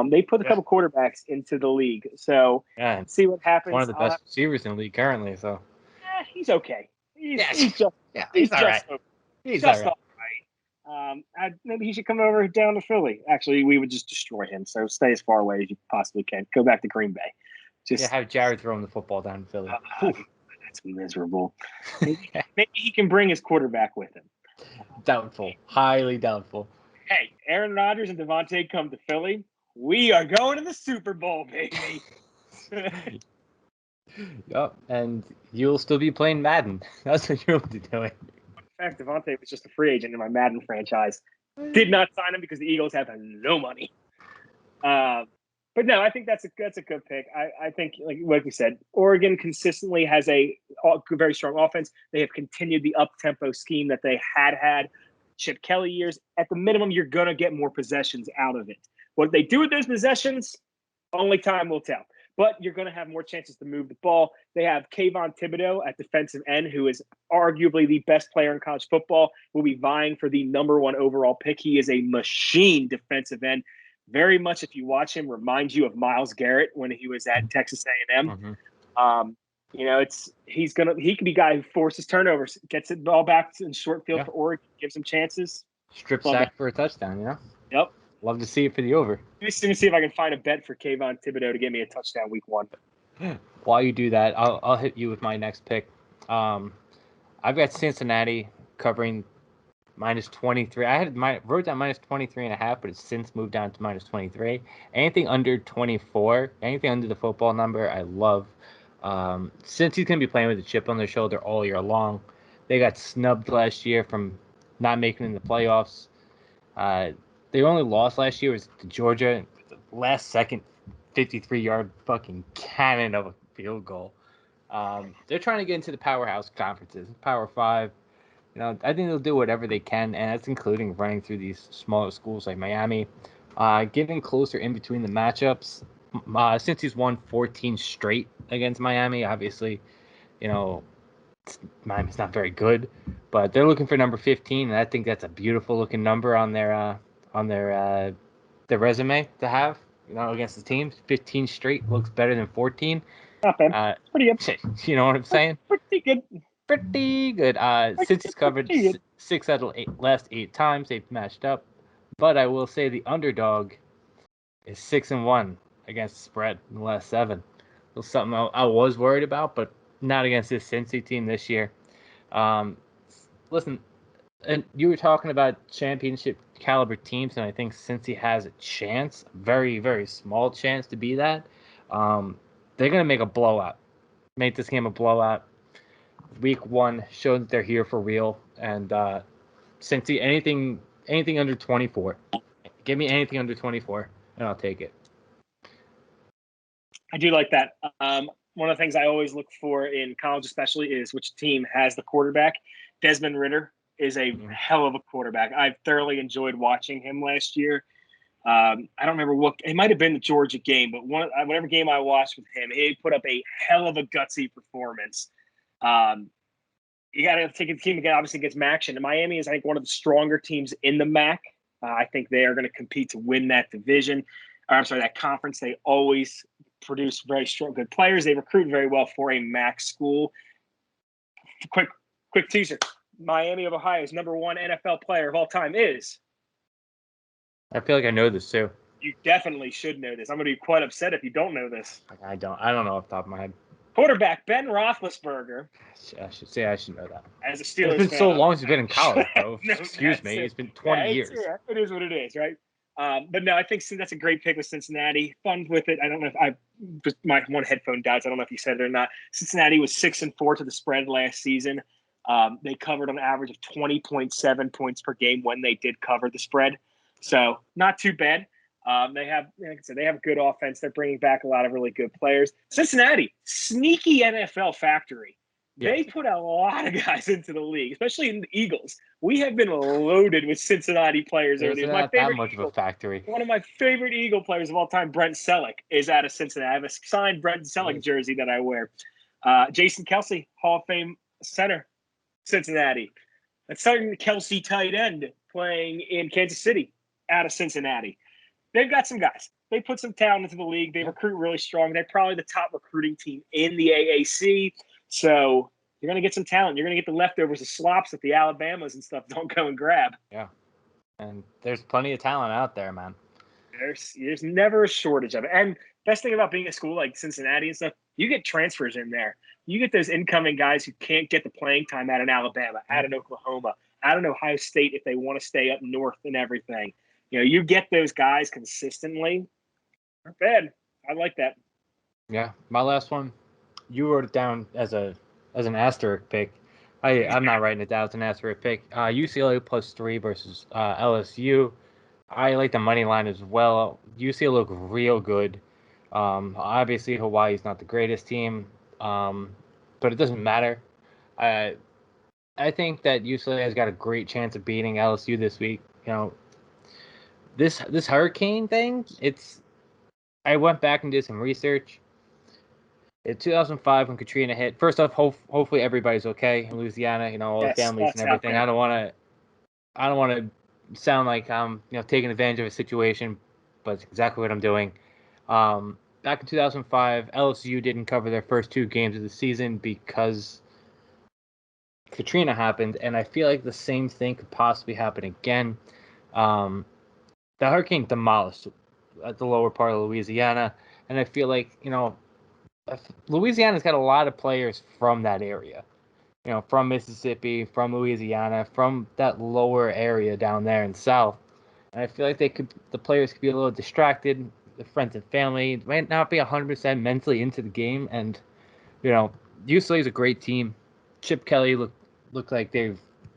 They put a couple quarterbacks into the league, so see what happens. One of the best receivers in the league currently, so he's okay. He's just all right. Okay. He's all right. Maybe he should come over down to Philly. Actually, we would just destroy him. So stay as far away as you possibly can. Go back to Green Bay. Have Jared throw him the football down to Philly. That's miserable. Maybe he can bring his quarterback with him. Doubtful. Highly doubtful. Hey, Aaron Rodgers and Devontae come to Philly. We are going to the Super Bowl, baby. Yep, and you'll still be playing Madden. That's what you'll be doing. In fact, Devontae was just a free agent in my Madden franchise. Did not sign him because the Eagles have no money. But no, I think that's a good pick. I think, like we said, Oregon consistently has a very strong offense. They have continued the up-tempo scheme that they had Chip Kelly years. At the minimum, you're going to get more possessions out of it. What they do with those possessions, only time will tell. but you're going to have more chances to move the ball. They have Kayvon Thibodeau at defensive end, who is arguably the best player in college football, will be vying for the #1 overall pick. He is a machine defensive end. Very much, if you watch him, reminds you of Myles Garrett when he was at Texas A&M. Mm-hmm. He could be a guy who forces turnovers, gets the ball back in short field for Oregon, gives him chances. Strip sack for a touchdown, Yep. Love to see it for the over. Let me see if I can find a bet for Kayvon Thibodeau to get me a touchdown week 1. While you do that, I'll hit you with my next pick. I've got Cincinnati covering -23. Wrote down -23.5, but it's since moved down to -23. Anything under 24, anything under the football number, I love. Since he's going to be playing with a chip on their shoulder all year long, they got snubbed last year from not making it in the playoffs. Their only loss last year was to Georgia, the last second 53-yard fucking cannon of a field goal. They're trying to get into the powerhouse conferences, Power 5. I think they'll do whatever they can, and that's including running through these smaller schools like Miami. Getting closer in between the matchups. Since he's won 14 straight against Miami, obviously, Miami's not very good, but they're looking for number 15, and I think that's a beautiful looking number on their resume to have. Against the team, 15 straight looks better than 14. Not bad. Pretty good. You know what I'm saying? Pretty good. Pretty good. Since he's covered 6 out of last 8 times, they've matched up. But I will say the underdog is 6-1 against the spread in the last 7. It was something I was worried about, but not against this Cincy team this year. Listen, and you were talking about championship caliber teams, and I think Cincy has a chance, very, very small chance to be that. They're going to make a blowout. Make this game a blowout. Week 1 showed that they're here for real, and Cincy, anything under 24. Give me anything under 24, and I'll take it. I do like that. One of the things I always look for in college especially is which team has the quarterback. Desmond Ridder is a hell of a quarterback. I've thoroughly enjoyed watching him last year. I don't remember it might have been the Georgia game, but whatever game I watched with him, he put up a hell of a gutsy performance. You got to take a team again, obviously against MAC, and Miami is, I think, one of the stronger teams in the MAC. I think they are going to compete to win that division. That conference. They always produce very strong, good players. They recruit very well for a MAC school. Quick teaser. Miami of Ohio's #1 NFL player of all time is. I feel like I know this too. You definitely should know this. I'm going to be quite upset if you don't know this. I don't know off the top of my head. Quarterback Ben Roethlisberger. I should know that. As a Steelers fan. It's been so long since he's been in college, bro. Excuse me. It's been 20 years. It is what it is, right? But no, I think that's a great pick with Cincinnati. Fun with it. I don't know if my one headphone died. So I don't know if you said it or not. Cincinnati was 6-4 to the spread last season. They covered on average of 20.7 points per game when they did cover the spread. So not too bad. They have, like I said, they have a good offense. They're bringing back a lot of really good players. Cincinnati, sneaky NFL factory. Yeah. They put a lot of guys into the league, especially in the Eagles. We have been loaded with Cincinnati players. It's not that much of a factory. One of my favorite Eagle players of all time, Brent Selleck, is out of Cincinnati. I have a signed Brent Selleck jersey that I wear. Jason Kelce, Hall of Fame center, Cincinnati. That's starting Kelce tight end playing in Kansas City, out of Cincinnati. They've got some guys. They put some talent into the league. They recruit really strong. They're probably the top recruiting team in the AAC. So you're going to get some talent. You're going to get the leftovers, the slops that the Alabamas and stuff don't go and grab. Yeah. And there's plenty of talent out there, man. There's never a shortage of it. And best thing about being a school like Cincinnati and stuff, you get transfers in there. You get those incoming guys who can't get the playing time out in Alabama, out in Oklahoma, out in Ohio State if they want to stay up north and everything. You get those guys consistently. Not bad. I like that. Yeah. My last one, you wrote it down as an asterisk pick. I'm not writing it down as an asterisk pick. UCLA +3 versus LSU. I like the money line as well. UCLA look real good. Obviously, Hawaii's not the greatest team, but it doesn't matter. I think that UCLA has got a great chance of beating LSU this week. This hurricane thing, I went back and did some research. In 2005, when Katrina hit, first off, hopefully everybody's okay in Louisiana. All the Yes, families thoughts and out everything. there. I don't want to sound like I'm taking advantage of a situation, but it's exactly what I'm doing. Back in 2005, LSU didn't cover their first 2 games of the season because Katrina happened, and I feel like the same thing could possibly happen again. Um, the hurricane demolished at the lower part of Louisiana, and I feel like Louisiana's got a lot of players from that area. From Mississippi, from Louisiana, from that lower area down there in South. And I feel like the players could be a little distracted. The friends and family might not be 100% mentally into the game. And UCLA is a great team. Chip Kelly looked like he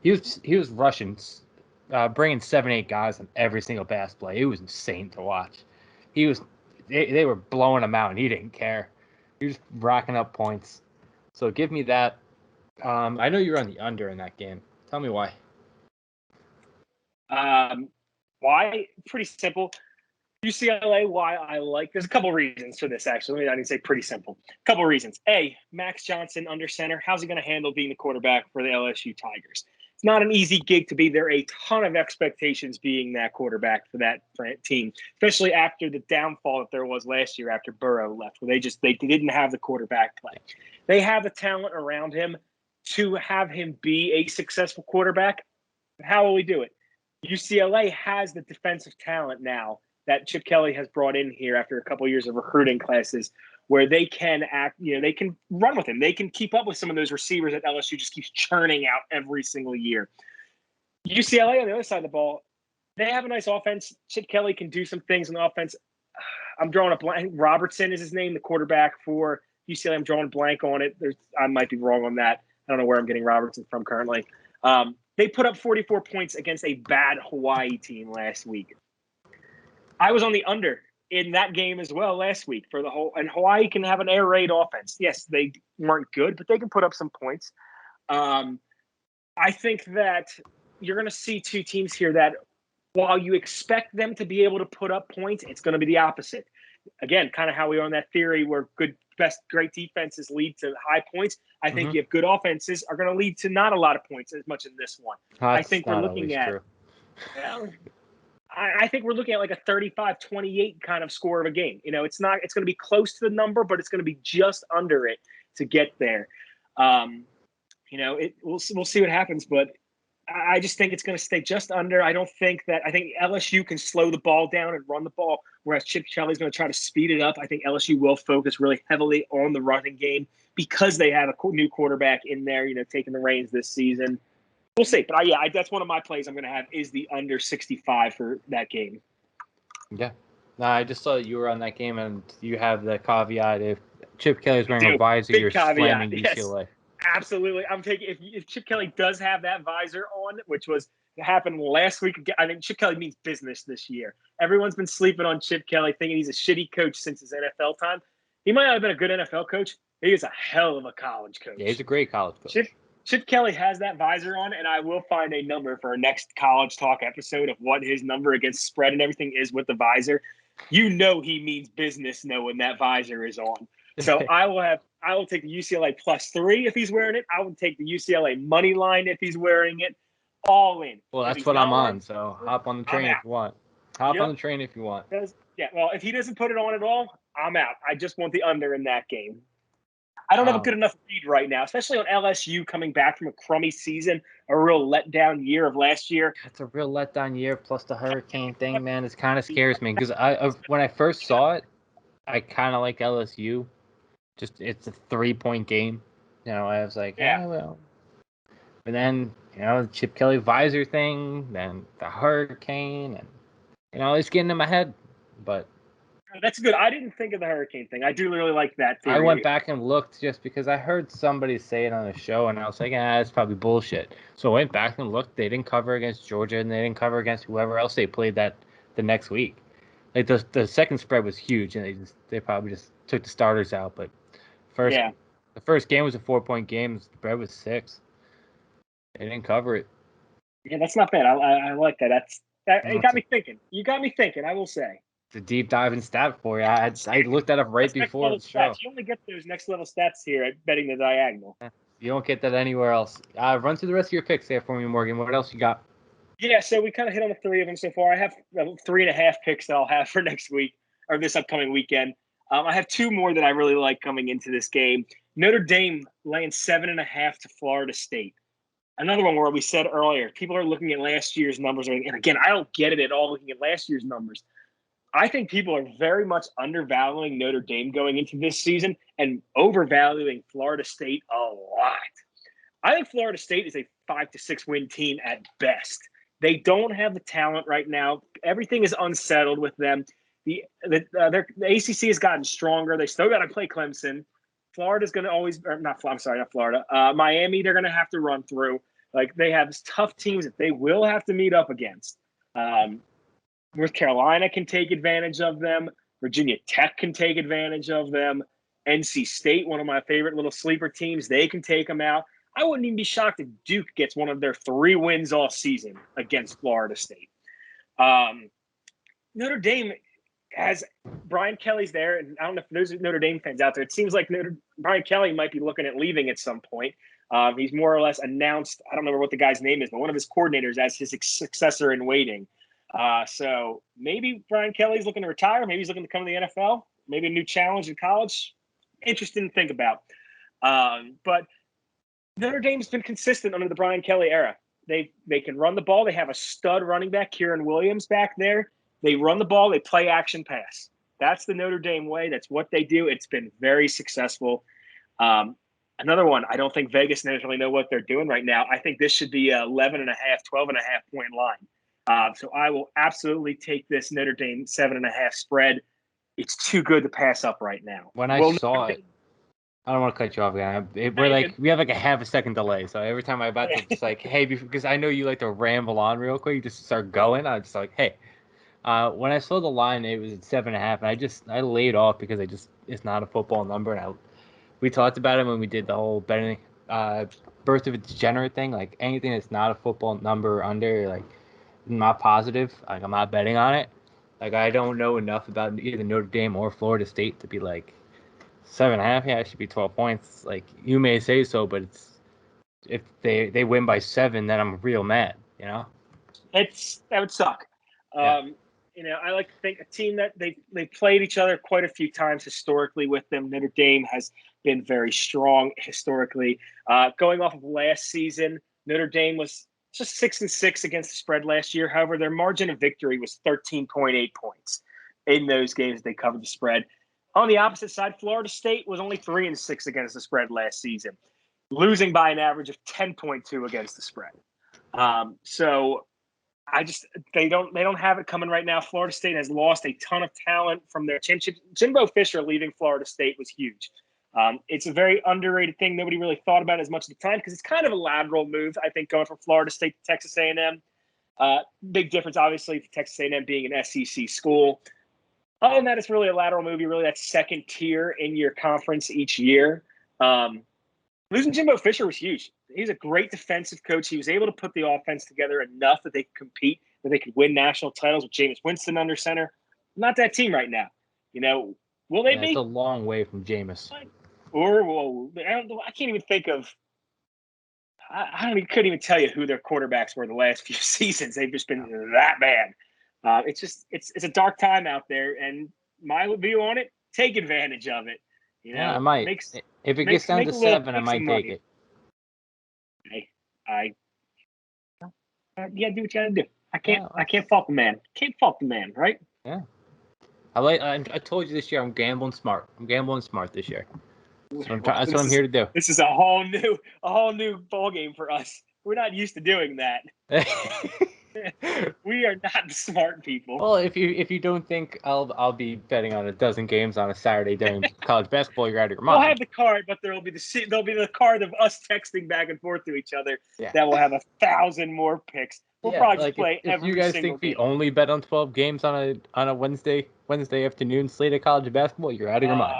was rushing, bringing 7-8 guys on every single pass play. It was insane to watch. They were blowing him out, and he didn't care. He was racking up points. So give me that. I know you were on the under in that game. Tell me why. Why? Pretty simple. UCLA, why I like. There's a couple reasons for this, actually. I didn't say pretty simple. A couple reasons. A, Max Johnson under center. How's he going to handle being the quarterback for the LSU Tigers? It's not an easy gig to be. There are a ton of expectations being that quarterback for that team, especially after the downfall that there was last year after Burrow left, where they didn't have the quarterback play. They have the talent around him to have him be a successful quarterback. How will we do it? UCLA has the defensive talent now that Chip Kelly has brought in here after a couple of years of recruiting classes, where they can they can run with him. They can keep up with some of those receivers that LSU just keeps churning out every single year. UCLA on the other side of the ball, they have a nice offense. Chip Kelly can do some things on the offense. I'm drawing a blank. Robertson is his name, the quarterback for UCLA. I'm drawing a blank on it. I might be wrong on that. I don't know where I'm getting Robertson from currently. They put up 44 points against a bad Hawaii team last week. I was on the under in that game as well last week and Hawaii can have an air raid offense. Yes, they weren't good, but they can put up some points. I think that you're going to see two teams here that while you expect them to be able to put up points, it's going to be the opposite. Again, kind of how we are on that theory where great defenses lead to high points. I think you have good offenses are going to lead to not a lot of points as much in this one. That's I think we're looking at, I think we're looking at like a 35-28 kind of score of a game. It's going to be close to the number, but it's going to be just under it to get there. We'll see what happens, but I just think it's going to stay just under. I think LSU can slow the ball down and run the ball, whereas Chip Kelly's going to try to speed it up. I think LSU will focus really heavily on the running game because they have a new quarterback in there, taking the reins this season. We'll see. But that's one of my plays I'm going to have is the under 65 for that game. Yeah. No, I just saw that you were on that game, and you have the caveat if Chip Kelly's wearing a visor, you're slamming UCLA. Yes. Absolutely. I'm taking if Chip Kelly does have that visor on, which happened last week. I think Chip Kelly means business this year. Everyone's been sleeping on Chip Kelly, thinking he's a shitty coach since his NFL time. He might not have been a good NFL coach. He is a hell of a college coach. Yeah, he's a great college coach. Chip Kelly has that visor on, and I will find a number for our next college talk episode of what his number against spread and everything is with the visor. He means business knowing that visor is on. So I will take the UCLA +3 if he's wearing it. I would take the UCLA money line if he's wearing it. All in. Well, that's what I'm on. So hop on the train if you want. On the train if you want. Yeah. Well, if he doesn't put it on at all, I'm out. I just want the under in that game. I don't have a good enough read right now, especially on LSU coming back from a crummy season, a real letdown year of last year. It's a real letdown year, plus the hurricane thing, man. It kind of scares me because when I first saw it, I kind of like LSU. Just it's a 3-point game. I was like, well. But then, the Chip Kelly visor thing, then the hurricane, and it's getting in my head. But that's good. I didn't think of the hurricane thing. I do really like that theory. I went back and looked just because I heard somebody say it on a show, and I was like, it's probably bullshit. So I went back and looked. They didn't cover against Georgia, and they didn't cover against whoever else they played the next week. Like the second spread was huge, and they probably just took the starters out. But the first game was a 4-point game. The spread was 6. They didn't cover it. Yeah, that's not bad. I like that. It got me thinking. You got me thinking, I will say. the deep dive and stat for you. I looked that up right That's before the show. stats. You only get those next level stats here at betting the diagonal. You don't get that anywhere else. Run through the rest of your picks there for me, Morgan. What else you got? Yeah, so we kind of hit on the three of them so far. I have 3.5 picks that I'll have for next week or this upcoming weekend. I have two more that I really like coming into this game. Notre Dame laying 7.5 to Florida State. Another one where we said earlier, people are looking at last year's numbers. And again, I don't get it at all looking at last year's numbers. I think people are very much undervaluing Notre Dame going into this season and overvaluing Florida State a lot. I think Florida State is a 5 to 6 win team at best. They don't have the talent right now. Everything is unsettled with them. The ACC has gotten stronger. They still got to play Clemson. Florida's going to always – not Florida. Miami, they're going to have to run through. Like, they have tough teams that they will have to meet up against. North Carolina can take advantage of them. Virginia Tech can take advantage of them. NC State, one of my favorite little sleeper teams, they can take them out. I wouldn't even be shocked if Duke gets one of their 3 wins all season against Florida State. Notre Dame has Brian Kelly's there, and I don't know if there's Notre Dame fans out there. It seems like Brian Kelly might be looking at leaving at some point. He's more or less announced, I don't remember what the guy's name is, but one of his coordinators as his successor in waiting. So maybe Brian Kelly's looking to retire. Maybe he's looking to come to the NFL. Maybe a new challenge in college. Interesting to think about. But Notre Dame's been consistent under the Brian Kelly era. They can run the ball. They have a stud running back, Kieran Williams, back there. They run the ball. They play action pass. That's the Notre Dame way. That's what they do. It's been very successful. Another one, I don't think Vegas necessarily know what they're doing right now. I think this should be a 11.5, 12.5 point line. So I will absolutely take this Notre Dame 7.5 spread. It's too good to pass up right now. When I saw it, I don't want to cut you off again. We have like a half a second delay. So every time I'm about to just like, hey, because I know you like to ramble on real quick, you just start going. I'm just like, hey. When I saw the line, it was at 7.5, and I laid off because it's not a football number. And we talked about it when we did the whole betting, birth of a degenerate thing. Like anything that's not a football number or under, like I'm not positive. Like I'm not betting on it. Like I don't know enough about either Notre Dame or Florida State to be like 7.5. Yeah, it should be 12 points. Like you may say so, but if they win by 7, then I'm real mad. You know, that would suck. Yeah. I like to think a team that they played each other quite a few times historically with them. Notre Dame has been very strong historically. Going off of last season, Notre Dame was just 6-6 against the spread last year. However, their margin of victory was 13.8 points in those games they covered the spread. On the opposite side, Florida State was only 3-6 against the spread last season, losing by an average of 10.2 against the spread. So they don't have it coming right now. Florida State has lost a ton of talent from their championship. Jimbo Fisher leaving Florida State was huge. It's a very underrated thing. Nobody really thought about it as much at the time because it's kind of a lateral move, I think, going from Florida State to Texas A&M. Big difference, obviously, for Texas A&M being an SEC school. Other than that, it's really a lateral move. You're really that second tier in your conference each year. Losing Jimbo Fisher was huge. He's a great defensive coach. He was able to put the offense together enough that they could compete, that they could win national titles with Jameis Winston under center. Not that team right now. Will they be? It's a long way from Jameis. I can't even think of. Couldn't even tell you who their quarterbacks were the last few seasons. They've just been that bad. It's a dark time out there, and my view on it: take advantage of it. I might. If it gets down to 7, I might take it. Do what you gotta do. I can't fault the man. Can't fault the man, right? Yeah. I told you this year I'm gambling smart. I'm gambling smart this year. That's what I'm here to do. This is a whole new ball game for us. We're not used to doing that. We are not smart people. Well, if you don't think I'll be betting on a dozen games on a Saturday during college basketball, you're out of your mind. We'll have the card, but there'll be the card of us texting back and forth to each other. Yeah. That will have 1,000 more picks. We'll probably just play every single game. If you guys think we only bet on 12 games on a Wednesday afternoon slate of college basketball, you're out of your mind.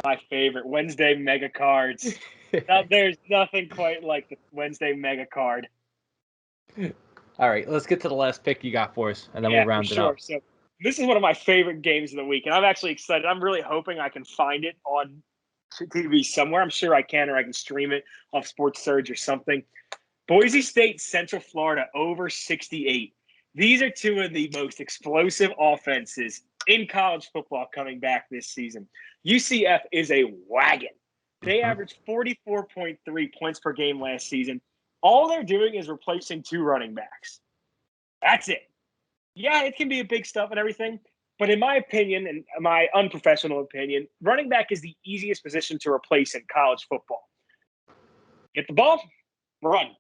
My favorite Wednesday mega cards. There's nothing quite like the Wednesday mega card. All right, let's get to the last pick you got for us, and then we'll round it up. So This is one of my favorite games of the week, and I'm actually excited. I'm really hoping I can find it on TV somewhere. I'm sure I can, or I can stream it off Sports Surge or something. Boise State, Central Florida, over 68. These are two of the most explosive offenses in college football coming back this season. UCF is a wagon. They averaged 44.3 points per game last season. All they're doing is replacing two running backs. That's it. Yeah, it can be a big stuff and everything, but in my opinion, and my unprofessional opinion, running back is the easiest position to replace in college football. Get the ball, run.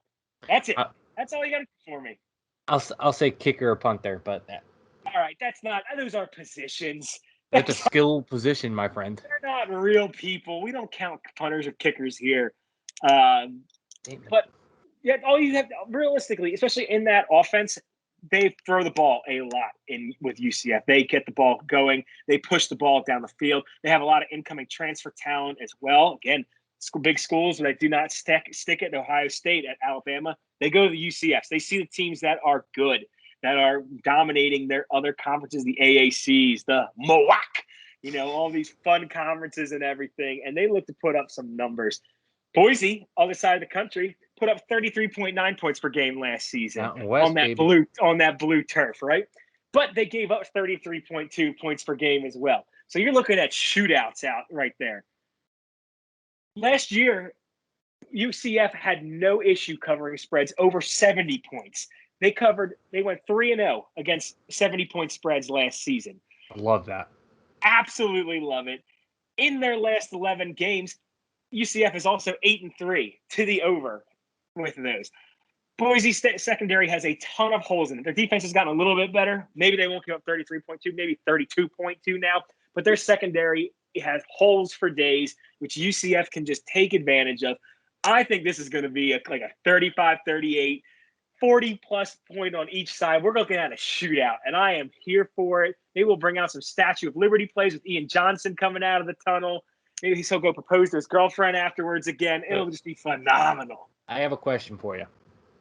That's it. That's all you got to do for me. I'll say kicker or punter, but all right, those are positions. That's a skill position, my friend. They're not real people. We don't count punters or kickers here. But yeah, all you have realistically, especially in that offense, they throw the ball a lot with UCF. They get the ball going. They push the ball down the field. They have a lot of incoming transfer talent as well. Again, big schools that do not stick at Ohio State, at Alabama. They go to the UCFs. They see the teams that are good, that are dominating their other conferences, the AACs, the MOAC, all these fun conferences and everything. And they look to put up some numbers. Boise, other side of the country, put up 33.9 points per game last season on that blue turf, right? But they gave up 33.2 points per game as well. So you're looking at shootouts out right there. Last year, UCF had no issue covering spreads over 70 points. They went 3-0 against 70-point spreads last season. I love that. Absolutely love it. In their last 11 games, UCF is also 8-3 to the over with those. Boise State secondary has a ton of holes in it. Their defense has gotten a little bit better. Maybe they won't give up 33.2, maybe 32.2 now. But their secondary has holes for days, which UCF can just take advantage of. I think this is going to be like a 35-38, 40-plus point on each side. We're looking at a shootout, and I am here for it. Maybe we'll bring out some Statue of Liberty plays with Ian Johnson coming out of the tunnel. Maybe he'll go propose to his girlfriend afterwards again. It'll just be phenomenal. I have a question for you.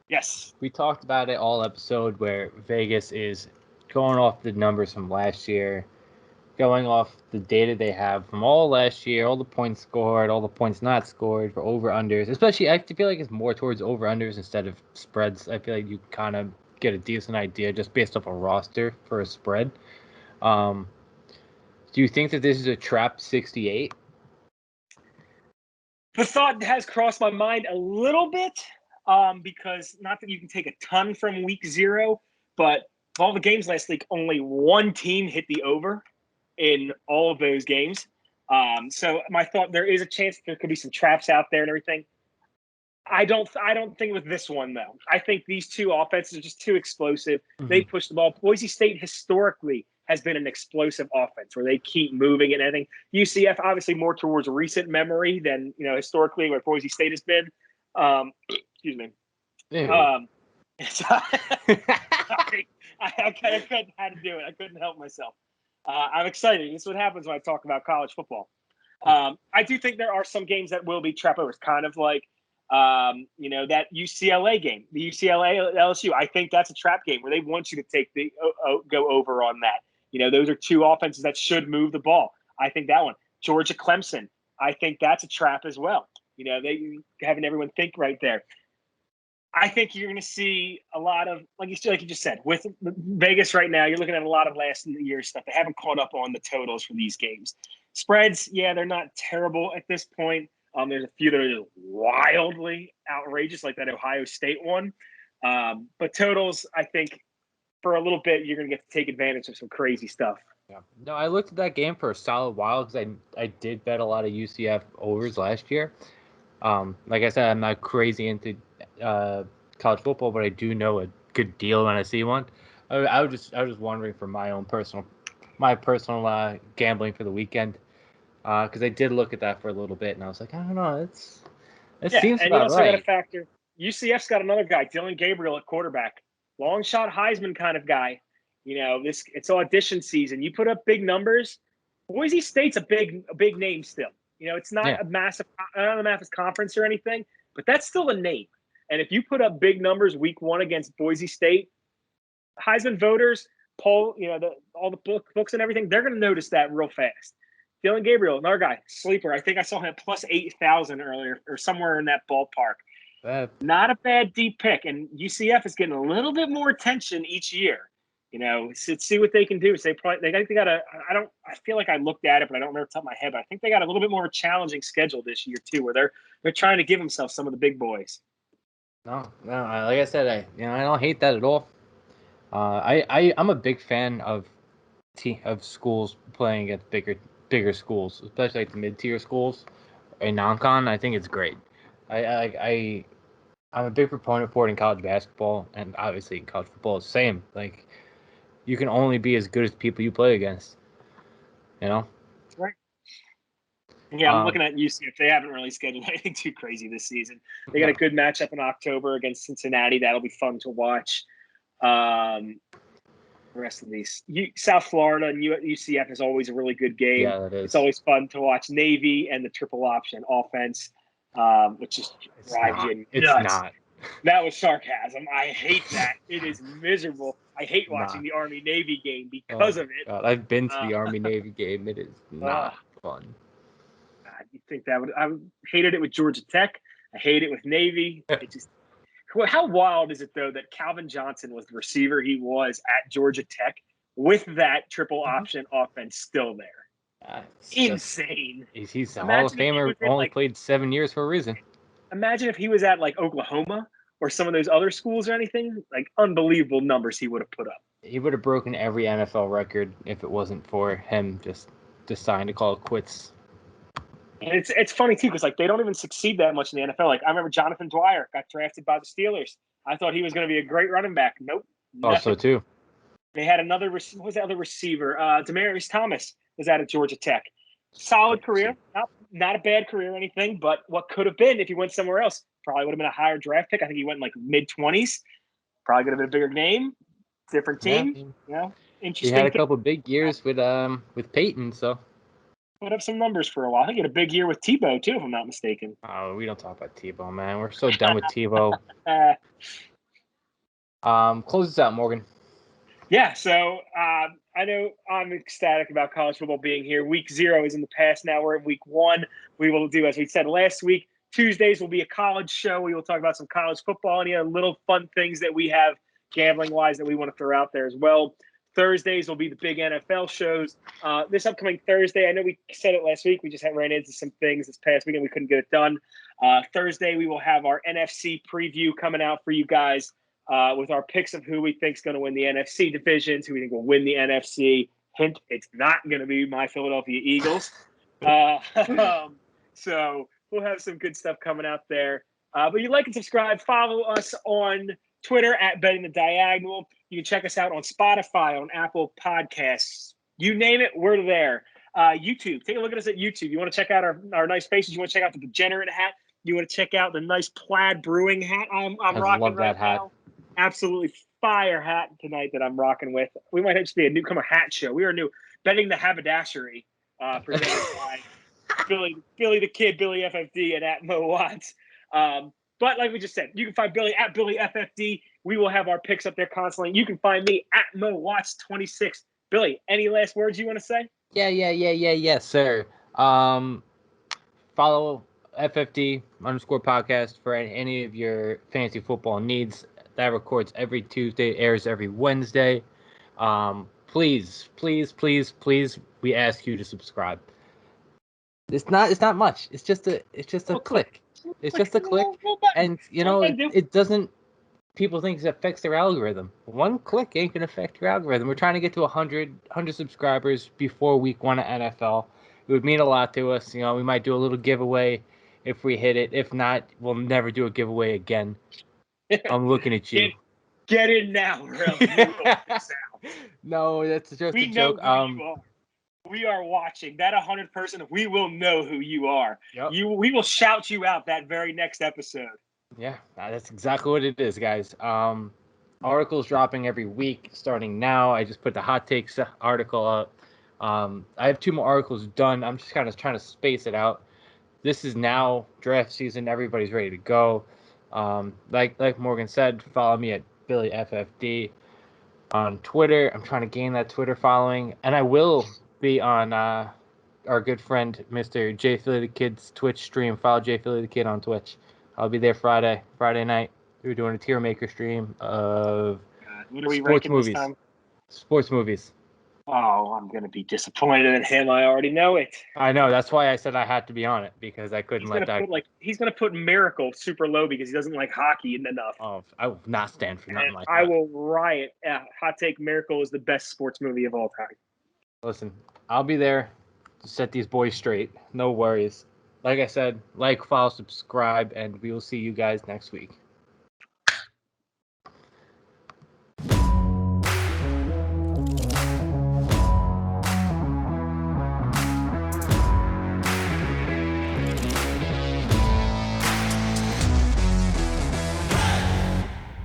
Yes. We talked about it all episode where Vegas is going off the numbers from last year, going off the data they have from all last year, all the points scored, all the points not scored for over-unders. Especially, I feel like it's more towards over-unders instead of spreads. I feel like you kind of get a decent idea just based off a roster for a spread. Do you think that this is a trap 68? The thought has crossed my mind a little bit because not that you can take a ton from week 0, but of all the games last week, only one team hit the over in all of those games. So my thought, there is a chance there could be some traps out there and everything. I don't think with this one, though. I think these two offenses are just too explosive. Mm-hmm. They push the ball. Boise State historically has been an explosive offense where they keep moving and everything. UCF, obviously, more towards recent memory than, historically where Boise State has been. Excuse me. Sorry. I kind of had to do it. I couldn't help myself. I'm excited. This is what happens when I talk about college football. I do think there are some games that will be trap overs, kind of like, that UCLA game, the UCLA LSU. I think that's a trap game where they want you to take go over on that. Those are two offenses that should move the ball. I think that one. Georgia Clemson. I think that's a trap as well. They having everyone think right there. I think you're going to see a lot of, like you just said, with Vegas right now, you're looking at a lot of last year's stuff. They haven't caught up on the totals for these games. Spreads, yeah, they're not terrible at this point. There's a few that are just wildly outrageous, like that Ohio State one. But totals, I think, for a little bit, you're going to get to take advantage of some crazy stuff. Yeah. No, I looked at that game for a solid while because I did bet a lot of UCF overs last year. Like I said, I'm not crazy into college football, but I do know a good deal when I see one. I was just wondering for my personal gambling for the weekend because I did look at that for a little bit and I was like, I don't know, it seems and about you also right. got a factor. UCF's got another guy, Dylan Gabriel at quarterback, long shot Heisman kind of guy. It's audition season. You put up big numbers. Boise State's a big name still. It's not a massive conference or anything, but that's still a name. And if you put up big numbers week 1 against Boise State, Heisman voters poll, all the books and everything, they're going to notice that real fast. Dylan Gabriel, another guy, sleeper. I think I saw him at plus 8,000 earlier or somewhere in that ballpark. Not a bad deep pick. And UCF is getting a little bit more attention each year. See what they can do. So they got a. I feel like I looked at it, but I don't remember the top of my head. But I think they got a little bit more of a challenging schedule this year too, where they're trying to give themselves some of the big boys. No. Like I said, I don't hate that at all. I'm a big fan of schools playing against bigger schools, especially like the mid-tier schools in non-con. I think it's great. I'm a big proponent for it in college basketball, and obviously in college football it's the same. Like, you can only be as good as the people you play against. Right. Yeah, I'm looking at UCF. They haven't really scheduled anything too crazy this season. They got a good matchup in October against Cincinnati. That'll be fun to watch. The rest of these, South Florida and UCF is always a really good game. Yeah, that is. It's always fun to watch Navy and the triple option offense, which just drives you nuts. It's not. That was sarcasm. I hate that. It is miserable. I hate watching the Army-Navy game because of it. God, I've been to the Army-Navy game. It is not fun. God, you think that I hated it with Georgia Tech. I hate it with Navy. How wild is it, though, that Calvin Johnson was the receiver he was at Georgia Tech with that triple option offense still there? Insane. He's a Hall of Famer, only played 7 years for a reason. Imagine if he was at like Oklahoma or some of those other schools or anything. Like, unbelievable numbers he would have put up. He would have broken every NFL record if it wasn't for him just deciding to call it quits. And it's funny, too, because, like, they don't even succeed that much in the NFL. Like, I remember Jonathan Dwyer got drafted by the Steelers. I thought he was going to be a great running back. Nope. Also, too. They had what was the other receiver? Demaryius Thomas was out of Georgia Tech. Solid career. Not a bad career or anything, but what could have been if he went somewhere else? Probably would have been a higher draft pick. I think he went in like mid-20s. Probably could have been a bigger name, different team. Interesting. He had a couple of big years with Peyton, so. Put up some numbers for a while. I think he had a big year with Tebow, too, if I'm not mistaken. Oh, we don't talk about Tebow, man. We're so done with Tebow. Close this out, Morgan. Yeah, so I know I'm ecstatic about college football being here. Week 0 is in the past now. We're in week 1. We will do, as we said last week, Tuesdays will be a college show. We will talk about some college football and any other little fun things that we have gambling-wise that we want to throw out there as well. Thursdays will be the big NFL shows. This upcoming Thursday, I know we said it last week. We just ran into some things this past weekend. We couldn't get it done. Thursday, we will have our NFC preview coming out for you guys with our picks of who we think is going to win the NFC divisions, who we think will win the NFC. Hint, it's not going to be my Philadelphia Eagles. So we'll have some good stuff coming out there. But you like and subscribe. Follow us on Twitter at Betting the Diagonal. You can check us out on Spotify, on Apple Podcasts. You name it, we're there. YouTube. Take a look at us at YouTube. You want to check out our nice faces. You want to check out the Degenerate hat. You want to check out the nice plaid brewing hat I'm rocking right now. Absolutely fire hat tonight that I'm rocking with. We might just be a newcomer hat show. We are new. Betting the Haberdashery presented by Billy the Kid, Billy FFD, and at Mo Watts. But like we just said, you can find Billy at Billy FFD. We will have our picks up there constantly. You can find me at Mo Watts 26. Billy, any last words you want to say? Yes, sir. Follow FFD_podcast for any of your fantasy football needs. That records every Tuesday, airs every Wednesday. Please, we ask you to subscribe. It's not much. It's just a click. It's just a click, and it doesn't. People think it affects their algorithm. One click ain't gonna affect your algorithm. We're trying to get to 100 subscribers before week 1 of NFL. It would mean a lot to us. We might do a little giveaway if we hit it. If not, we'll never do a giveaway again. I'm looking at you. Get in now, bro. No, that's just a joke. We are watching that 100 person. We will know who you are. Yep. We will shout you out that very next episode. Yeah, that's exactly what it is, guys. Articles dropping every week starting now. I just put the hot takes article up. I have 2 more articles done. I'm just kind of trying to space it out. This is now draft season. Everybody's ready to go. Like Morgan said, follow me at Billy FFD. on Twitter. I'm trying to gain that Twitter following, and I will be on our good friend Mr. J Philly the Kid's Twitch stream. Follow J Philly the Kid on Twitch. I'll be there Friday night. We're doing a tier maker stream of What are we sports ranking movies. this time? Sports movies. Oh, I'm going to be disappointed in him. I already know it. I know. That's why I said I had to be on it, because I couldn't let that. He's going to put Miracle super low because he doesn't like hockey enough. Oh, I will not stand for nothing And like I that. will riot. Hot take: Miracle is the best sports movie of all time. Listen, I'll be there to set these boys straight. No worries. Like I said, like, follow, subscribe, and we will see you guys next week.